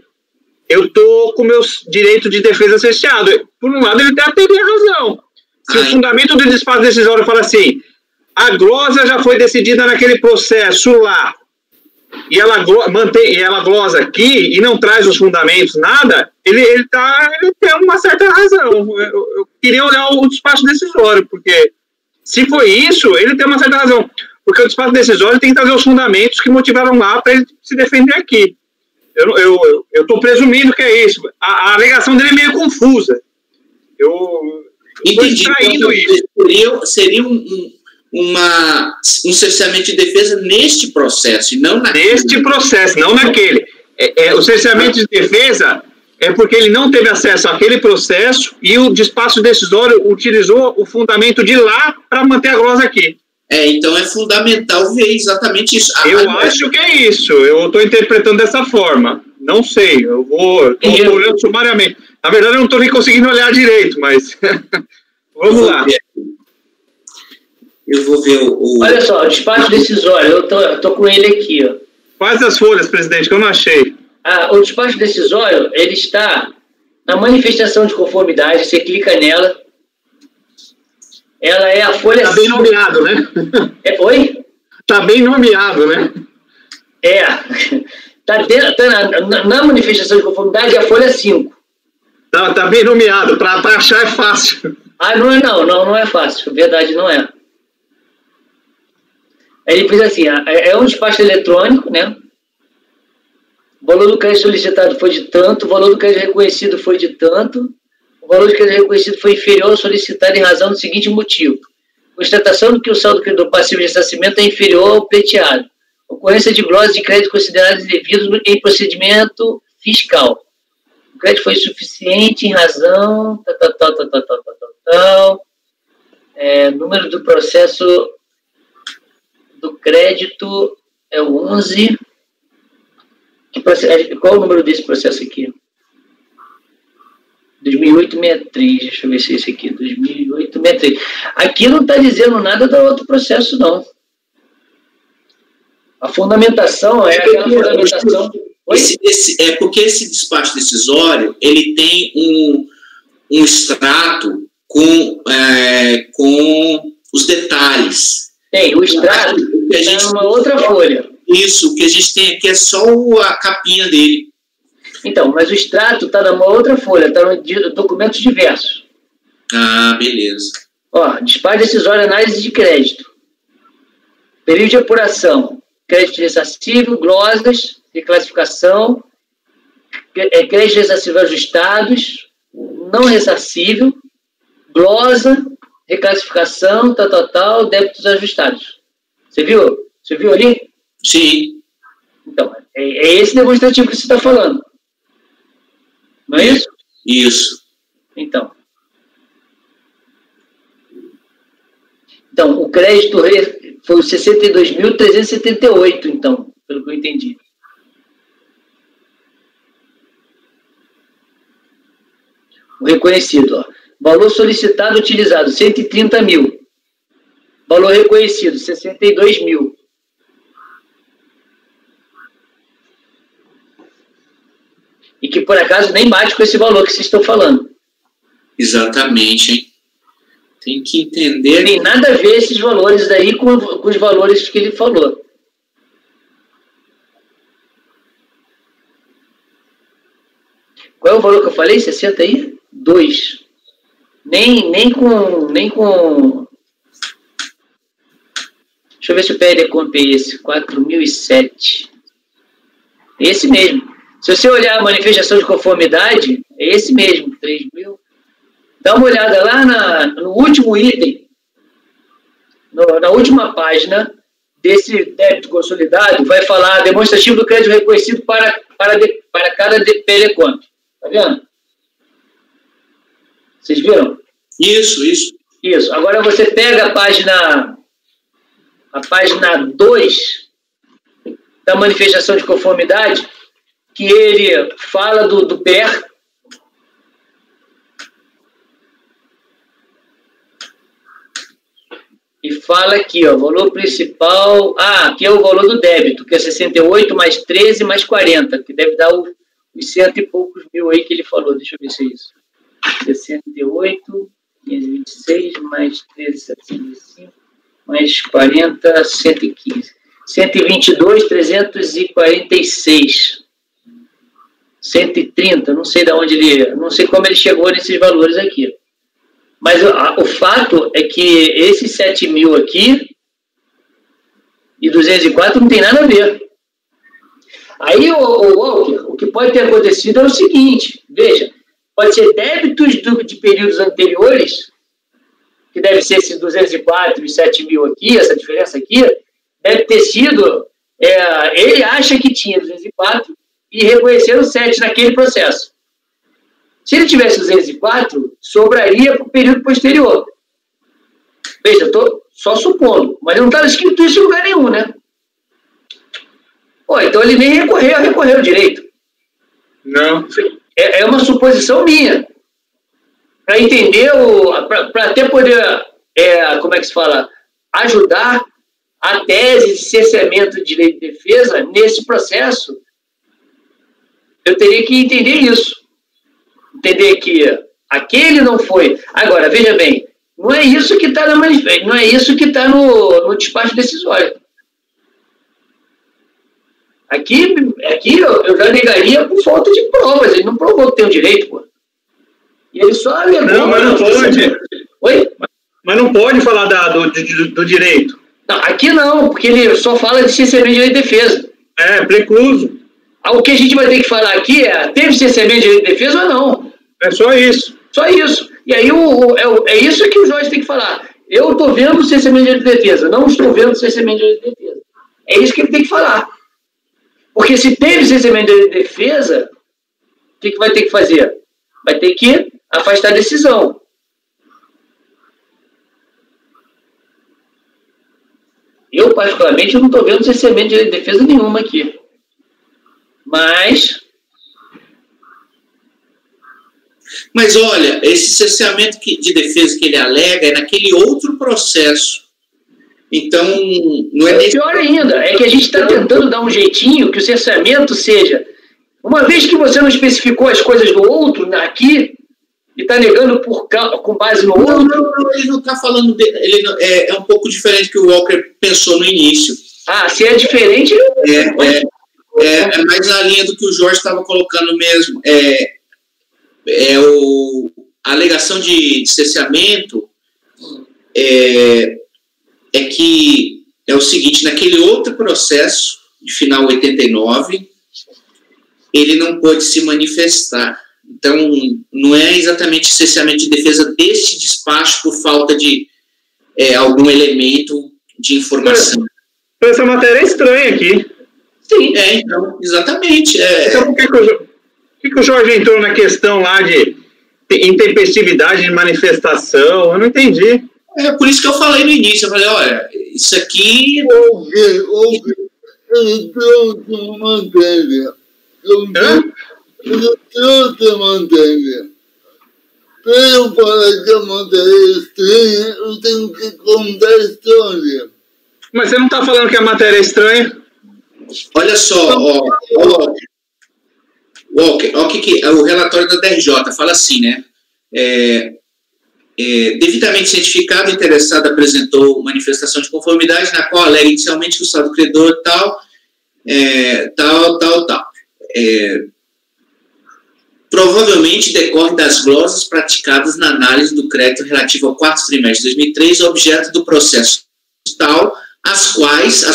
eu estou com meus direitos de defesa cerceado. Por um lado, ele até teria razão. Se o fundamento do despacho decisório fala assim, a glosa já foi decidida naquele processo lá, e ela glosa aqui e não traz os fundamentos, nada, ele tem uma certa razão. Eu queria olhar o despacho decisório, porque se foi isso, ele tem uma certa razão. Porque o despacho decisório tem que trazer os fundamentos que motivaram lá para ele se defender aqui. Eu estou presumindo que é isso. A alegação dele é meio confusa. Eu estou extraindo isso. Seria um cerceamento de defesa neste processo, e não naquele. Neste processo, não naquele. O cerceamento de defesa é porque ele não teve acesso àquele processo e o despacho decisório utilizou o fundamento de lá para manter a glosa aqui. Então é fundamental ver exatamente isso. Eu acho que é isso. Eu estou interpretando dessa forma. Não sei. Eu estou olhando sumariamente. Na verdade, eu não estou nem conseguindo olhar direito, mas vamos lá. Eu vou ver Olha só, o despacho decisório, eu tô com ele aqui, ó. Quais as folhas, presidente, que eu não achei? O despacho decisório, ele está na manifestação de conformidade, você clica nela. Ela é a folha... Está bem nomeado, né? Oi? Está bem nomeado, né? Na manifestação de conformidade é a folha 5. Está bem nomeado, para achar é fácil. Não é fácil, verdade não é. Ele diz assim, é um despacho eletrônico, né? O valor do crédito solicitado foi de tanto, o valor do crédito reconhecido foi de tanto, o valor do crédito reconhecido foi inferior ao solicitado em razão do seguinte motivo. Constatação de que o saldo do credor passivo de ressarcimento é inferior ao pleiteado. Ocorrência de glosas de crédito considerados indevidos em procedimento fiscal. O crédito foi suficiente em razão... número do processo do crédito é o 11... Qual é o número desse processo aqui? 2008-63, deixa eu ver se é esse aqui, 2008-63. Aqui não está dizendo nada do outro processo, não. A fundamentação é aquela fundamentação... É porque esse despacho decisório, ele tem um extrato com os detalhes. Tem, o extrato está numa outra folha. Isso, o que a gente tem aqui é só a capinha dele. Então, mas o extrato está numa outra folha, está no documentos diversos. Beleza. Despacho decisório, análise de crédito. Período de apuração. Crédito ressarcível, glosas, reclassificação, crédito ressarcível ajustados, não ressarcível, glosa, reclassificação, débitos ajustados. Você viu? Você viu ali? Sim. Então, é esse demonstrativo que você está falando. Não é isso? Isso. Então, o crédito foi o 62.378, então, pelo que eu entendi. O reconhecido, valor solicitado utilizado, 130 mil. Valor reconhecido, 62 mil. E que, por acaso, nem bate com esse valor que vocês estão falando. Exatamente, hein? Tem que entender... Não tem nada a ver esses valores daí com os valores que ele falou. Qual é o valor que eu falei? 62. Nem com... Deixa eu ver se o PLComp é esse. 4.007. Esse mesmo. Se você olhar a manifestação de conformidade, é esse mesmo, 3.000. Dá uma olhada lá no último item, na última página desse débito consolidado, vai falar demonstrativo do crédito reconhecido para cada PLComp. Tá vendo? Vocês viram? Isso. Isso. Agora você pega a página 2 da manifestação de conformidade, que ele fala do PER. E fala aqui, ó, valor principal... aqui é o valor do débito, que é 68 mais 13 mais 40, que deve dar os 100 e poucos mil aí que ele falou. Deixa eu ver se é isso. 68, 526, mais 13, 705, mais 40, 115. 122, 346. 130, não sei de onde ele... Não sei como ele chegou nesses valores aqui. Mas o fato é que esses 7 mil aqui e 204 não tem nada a ver. Aí, Walker, o que pode ter acontecido é o seguinte, veja, pode ser débitos de períodos anteriores, que deve ser esses 204 e 7 mil aqui, essa diferença aqui, deve ter sido, ele acha que tinha 204 e reconheceram 7 naquele processo. Se ele tivesse 204, sobraria para o período posterior. Veja, estou só supondo, mas não estava escrito isso em lugar nenhum, né? Pô, então ele nem recorreu direito. Não. É uma suposição minha. Para entender, para até poder, como é que se fala, ajudar a tese de cerceamento de direito de defesa nesse processo, eu teria que entender isso. Entender que aquele não foi. Agora, veja bem, não é isso que está não é isso que está no despacho decisório. Aqui eu já negaria por falta de provas. Ele não provou que tem o direito, pô. E ele só alegou. Não, mas não pode. Oi? Mas não pode falar do direito. Não, aqui não, porque ele só fala de cerceamento de direito de defesa. Precluso. O que a gente vai ter que falar aqui teve cerceamento de direito de defesa ou não? É só isso. Só isso. E aí é isso que o juiz tem que falar. Eu estou vendo cerceamento de direito de defesa, não estou vendo cerceamento de direito de defesa. É isso que ele tem que falar. Porque se teve cerceamento de direito de defesa, o que vai ter que fazer? Vai ter que afastar a decisão. Eu, particularmente, não estou vendo cerceamento de direito de defesa nenhuma aqui. Mas olha, esse cerceamento de defesa que ele alega é naquele outro processo. Então, não é... Pior ainda, é que a gente está tentando dar um jeitinho que o cerceamento seja... Uma vez que você não especificou as coisas do outro aqui, e está negando com base no outro... Não, ele não está falando... É um pouco diferente do que o Walker pensou no início. Se é diferente... É mais na linha do que o Jorge estava colocando mesmo. A alegação de cerceamento é que é o seguinte: naquele outro processo, de final 89, ele não pôde se manifestar. Então, não é exatamente cerceamento de defesa deste despacho por falta de algum elemento de informação. Essa matéria é estranha aqui. Sim, então, exatamente. Então, por que o Jorge entrou na questão lá de intempestividade de manifestação? Eu não entendi. É por isso que eu falei no início. Eu falei, olha, isso aqui... Eu trouxe uma matéria. Eu trouxe a matéria. Para eu falar que a matéria é estranha, eu tenho que contar a história. Mas você não está falando que a matéria é estranha? Olha só, Walker, o que o relatório da DRJ fala assim, né? Devidamente cientificado, o interessado apresentou manifestação de conformidade na qual alega inicialmente que o saldo credor tal. Provavelmente decorre das glosas praticadas na análise do crédito relativo ao quarto trimestre de 2003, objeto do processo tal, as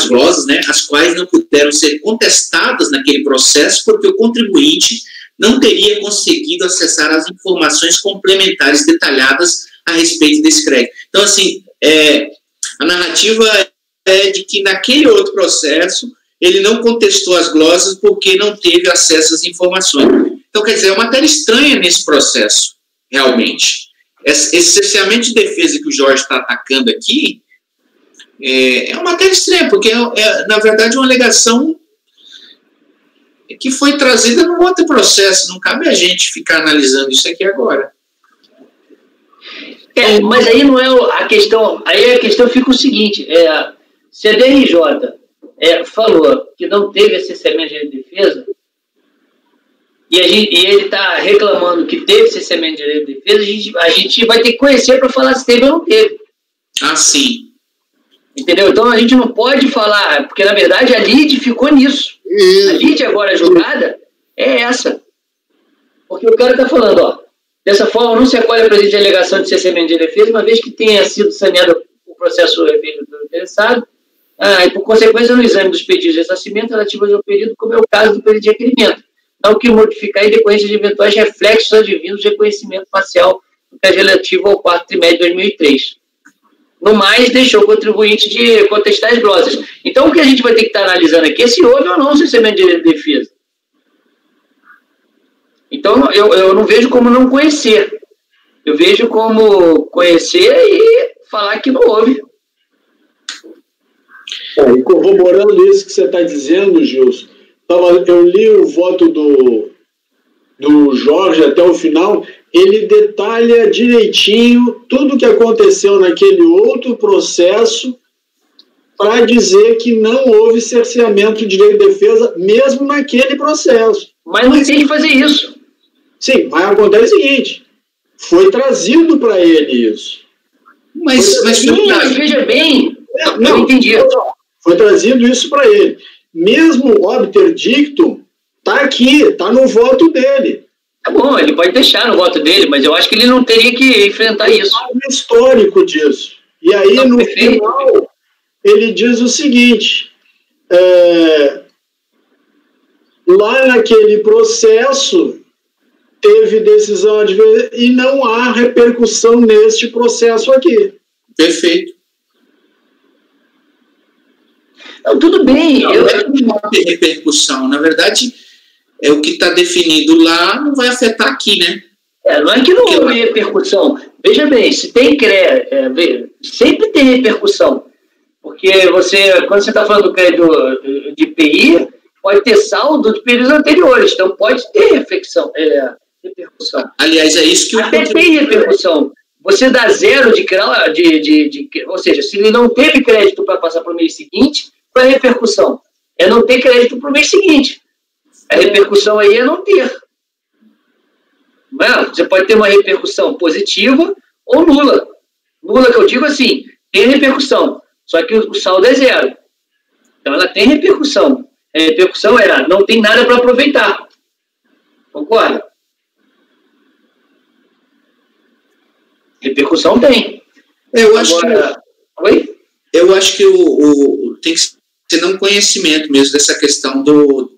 glosas, né, as quais não puderam ser contestadas naquele processo porque o contribuinte não teria conseguido acessar as informações complementares detalhadas a respeito desse crédito. Então, assim, a narrativa é de que naquele outro processo ele não contestou as glosas porque não teve acesso às informações. Então, quer dizer, é uma matéria estranha nesse processo, realmente. esse cerceamento de defesa que o Jorge está atacando aqui é uma matéria estranha, porque na verdade, uma alegação que foi trazida num outro processo. Não cabe a gente ficar analisando isso aqui agora. Mas aí não é a questão. Aí a questão fica o seguinte: se a DRJ falou que não teve cerceamento de direito de defesa, e ele está reclamando que teve cerceamento de direito de defesa, a gente vai ter que conhecer para falar se teve ou não teve. Ah, sim. Entendeu? Então a gente não pode falar, porque na verdade a lide ficou nisso. A lide agora julgada é essa. Porque o cara está falando, ó, dessa forma não se acolhe a presente alegação de cerceamento de defesa, uma vez que tenha sido saneado o processo referido do interessado, e por consequência no exame dos pedidos de ressarcimento relativos ao período, como é o caso do pedido de requerimento, não que modificar em decorrência de eventuais reflexos advindos de reconhecimento facial no caso relativo ao quarto trimestre de 2003. No mais, deixou o contribuinte de contestar as glosas. Então, o que a gente vai ter que estar analisando aqui é se houve ou não o cerceamento de direito de defesa. Então, eu não vejo como não conhecer. Eu vejo como conhecer e falar que não houve. E corroborando isso que você está dizendo, Gilson, eu li o voto do Jorge até o final. Ele detalha direitinho tudo o que aconteceu naquele outro processo para dizer que não houve cerceamento de direito de defesa, mesmo naquele processo. Mas não tem que fazer isso. Sim, mas acontece o seguinte, foi trazido para ele isso. Mas veja bem, não entendi. Foi trazido isso para ele. Mesmo o obter dictum está aqui, está no voto dele. Tá bom, ele pode deixar no voto dele, mas eu acho que ele não teria que enfrentar isso. É histórico disso. E aí, no final, ele diz o seguinte, lá naquele processo, teve decisão adversa e não há repercussão neste processo aqui. Perfeito. Não, tudo bem. Não tem repercussão. Na verdade, o que está definido lá não vai afetar aqui, né? Não é que não houve repercussão. Veja bem, se tem sempre tem repercussão. Porque quando você está falando do crédito de IPI, pode ter saldo de períodos anteriores. Então, pode ter repercussão. Aliás, é isso que até tem repercussão. Você dá zero ou seja, se ele não teve crédito para passar para o mês seguinte, qual é a repercussão? É não ter crédito para o mês seguinte. A repercussão aí é não ter. Você pode ter uma repercussão positiva ou nula. Nula que eu digo assim, tem repercussão, só que o saldo é zero. Então ela tem repercussão. A repercussão não tem nada para aproveitar. Concorda? Repercussão tem. Eu acho que tem que ser um conhecimento mesmo dessa questão do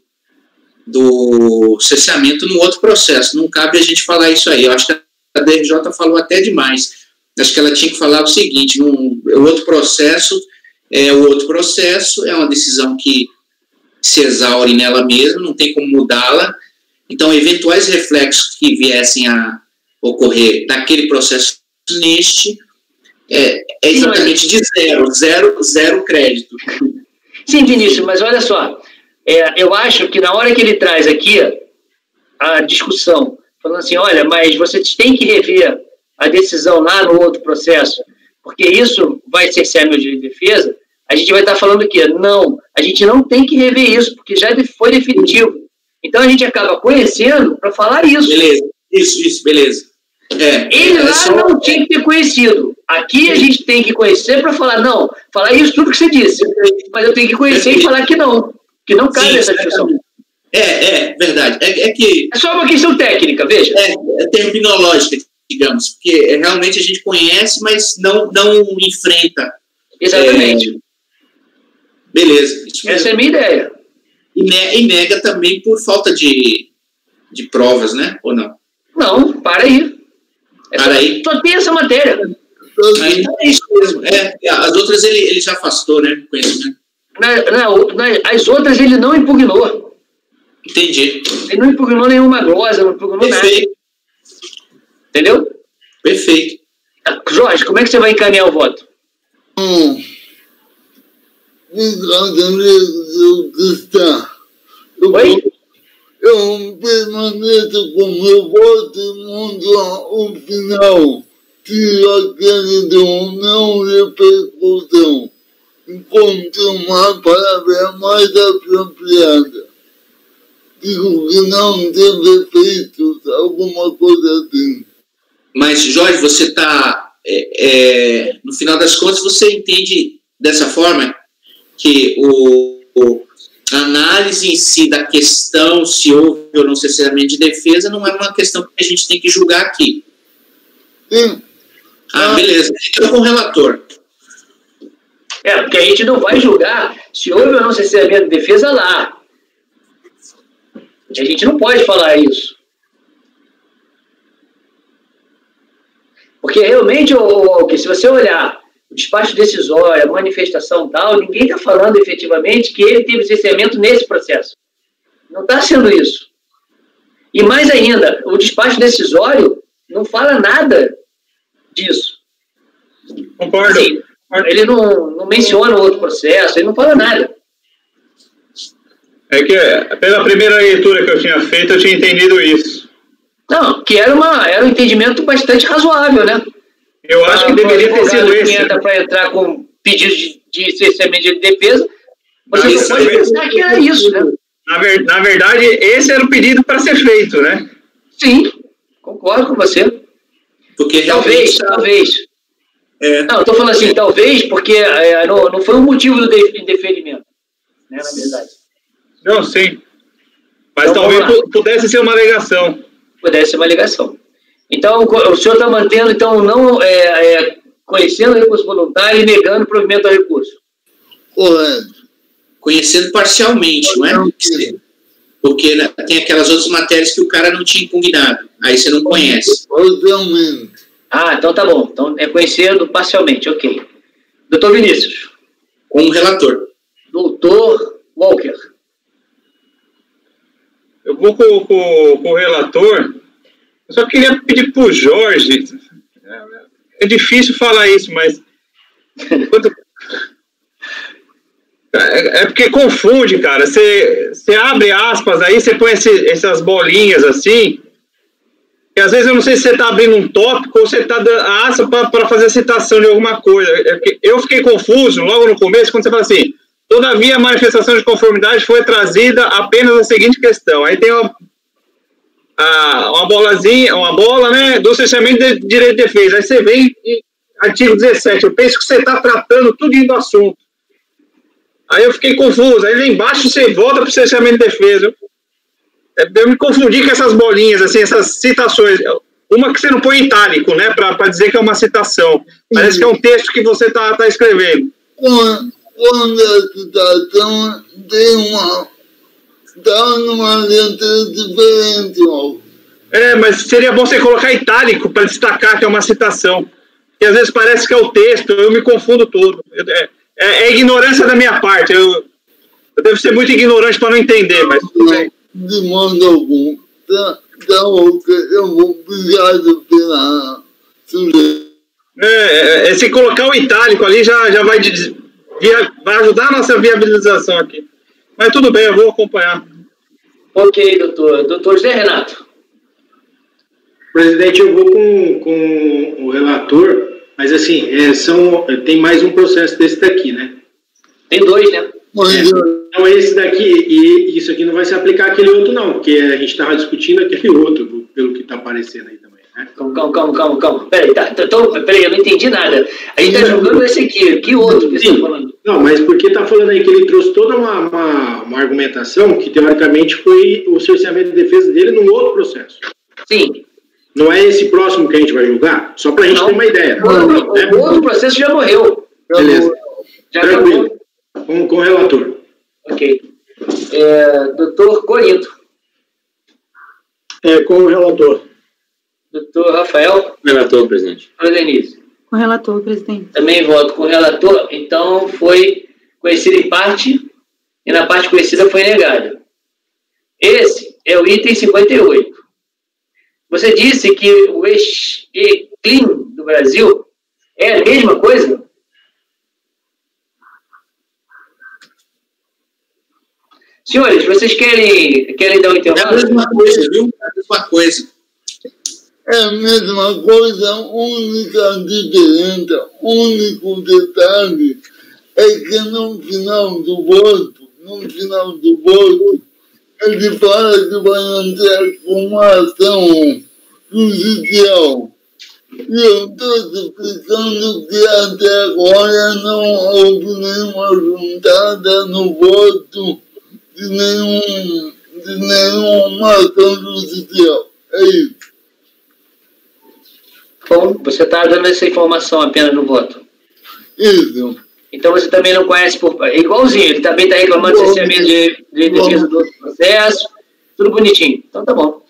cerceamento no outro processo. Não cabe a gente falar isso aí. Eu acho que a DRJ falou até demais. Acho que ela tinha que falar o seguinte, o outro processo é uma decisão que se exaure nela mesma, não tem como mudá-la. Então, eventuais reflexos que viessem a ocorrer daquele processo neste é exatamente de zero crédito. Sim, Vinícius, mas olha só, eu acho que na hora que ele traz aqui a discussão, falando assim, olha, mas você tem que rever a decisão lá no outro processo, porque isso vai cercear meu direito de defesa, a gente vai estar falando aqui, não, a gente não tem que rever isso, porque já foi definitivo. Então a gente acaba conhecendo para falar isso. Beleza, isso, beleza. Ele lá não tinha que ter conhecido. Aqui a gente tem que conhecer para falar, não, falar isso tudo que você disse, mas eu tenho que conhecer e falar que não cabe essa discussão. Verdade. É só uma questão técnica, veja. É terminológica, digamos, porque realmente a gente conhece, mas não enfrenta. Exatamente. Beleza. Essa é a minha ideia. E nega também por falta de provas, né? Ou não? Não, para aí. Só tem essa matéria. Então é isso mesmo. As outras ele já afastou, né? Conhecimento. As outras ele não impugnou. Entendi. Ele não impugnou nenhuma glosa, não impugnou nada. Entendeu? Perfeito. Jorge, como é que você vai encaminhar o voto? Oi? Eu permaneço com meu voto e mundo ao final. Tiro aquele do não repercussão. Encontro uma palavra mais apropriada. Digo que não teve efeitos, alguma coisa assim. Mas, Jorge, você está... no final das contas, você entende dessa forma que a análise em si da questão, se houve ou não necessariamente de defesa, não é uma questão que a gente tem que julgar aqui. Sim. Beleza. Então, com o relator. Porque a gente não vai julgar se houve ou não necessariamente de defesa lá. A gente não pode falar isso. Porque realmente, se você olhar o despacho decisório, a manifestação tal, ninguém está falando efetivamente que ele teve cerceamento nesse processo. Não está sendo isso. E mais ainda, o despacho decisório não fala nada disso. Concordo. Assim, ele não menciona o outro processo, ele não fala nada. É que, pela primeira leitura que eu tinha feito, eu tinha entendido isso. Não, que era um entendimento bastante razoável, né? Eu acho que deveria ter sido esse. Para entrar com pedidos de cerceamento de defesa, você só pode pensar que era isso, né? Na verdade, esse era o pedido para ser feito, né? Sim, concordo com você. Porque talvez. Não, eu estou falando assim, talvez, porque não foi o motivo do indeferimento, né, na verdade. Não, sim. Mas então, talvez pudesse ser uma alegação. Pudesse ser uma alegação. Então, o senhor está mantendo, então, não conhecendo o recurso voluntário e negando o provimento ao recurso. Correto. Conhecendo parcialmente, não é? Porque tem aquelas outras matérias que o cara não tinha impugnado. Aí você não conhece. Parcialmente. Então tá bom. Então é conhecendo parcialmente, ok. Doutor Vinícius. Como relator. Doutor Walker. Eu vou com o relator. Eu só queria pedir para o Jorge. É difícil falar isso, mas é porque confunde, cara. Você abre aspas aí, você põe essas bolinhas assim, e às vezes eu não sei se você está abrindo um tópico ou você está dando a aspa para fazer a citação de alguma coisa. Eu fiquei confuso logo no começo quando você fala assim: todavia a manifestação de conformidade foi trazida apenas a seguinte questão. Aí tem uma bola, né, do cerceamento de direito de defesa. Aí você vem em artigo 17. Eu penso que você está tratando tudo do assunto. Aí eu fiquei confuso. Aí lá embaixo você volta para o cerceamento de defesa. Eu me confundi com essas bolinhas, assim, essas citações. Uma que você não põe em itálico, né, para dizer que é uma citação. Parece que é um texto que você está escrevendo. Quando a citação tem está numa letra diferente, ó. Mas seria bom você colocar itálico para destacar que é uma citação. Porque às vezes parece que é o texto, eu me confundo todo. É ignorância da minha parte. Eu devo ser muito ignorante para não entender, mas tudo bem. De modo algum. Eu vou obrigado pela sugestão. Se colocar o itálico ali já vai ajudar a nossa viabilização aqui. Mas tudo bem, eu vou acompanhar. Ok, doutor. Doutor José Renato. Presidente, eu vou com o relator, mas assim, tem mais um processo desse daqui, né? Tem dois, né? Então esse daqui, e isso aqui não vai se aplicar àquele outro não, porque a gente estava discutindo aquele outro, pelo que está aparecendo aí também, né? Calma. Peraí, eu não entendi nada. A gente está julgando esse aqui, que outro que você está falando? Não, mas porque está falando aí que ele trouxe toda uma argumentação que teoricamente foi o cerceamento de defesa dele num outro processo. Sim. Não é esse próximo que a gente vai julgar? Só para a gente ter uma ideia. O outro processo já morreu. Beleza. Tranquilo. Com o relator. Ok. Doutor Corinto. Com o relator. Doutor Rafael. Relator, presidente. Doutora Denise. Com o relator, presidente. Também voto com o relator. Então, foi conhecido em parte e na parte conhecida foi negada. Esse é o item 58. Você disse que o ECLIN do Brasil é a mesma coisa? Senhores, vocês querem dar um intervalo? É a mesma coisa, viu? É a mesma coisa. É a mesma coisa, única diferença, único detalhe é que no final do voto, ele fala que vai entrar com uma ação judicial. E eu estou explicando que até agora não houve nenhuma juntada no voto de nenhuma ação judicial. É isso. Bom, você está dando essa informação apenas no voto. Isso. Então você também não conhece igualzinho, ele também está reclamando de cerceamento de defesa do outro processo, tudo bonitinho. Então tá bom.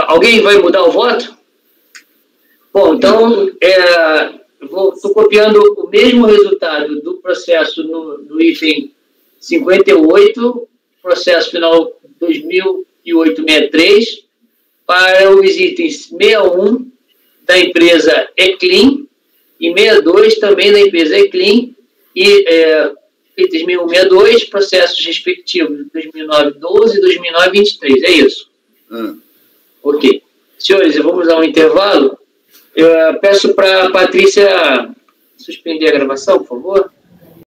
Alguém vai mudar o voto? Bom, então estou copiando o mesmo resultado do processo no item 58, processo final 2008-63, para os itens 61 da empresa ECLIN e 62 também da empresa ECLIN e itens 61 e 62, processos respectivos de 2009-12 e 2009-23, é isso? Ok. Senhores, vamos a um intervalo. Eu peço para a Patrícia suspender a gravação, por favor.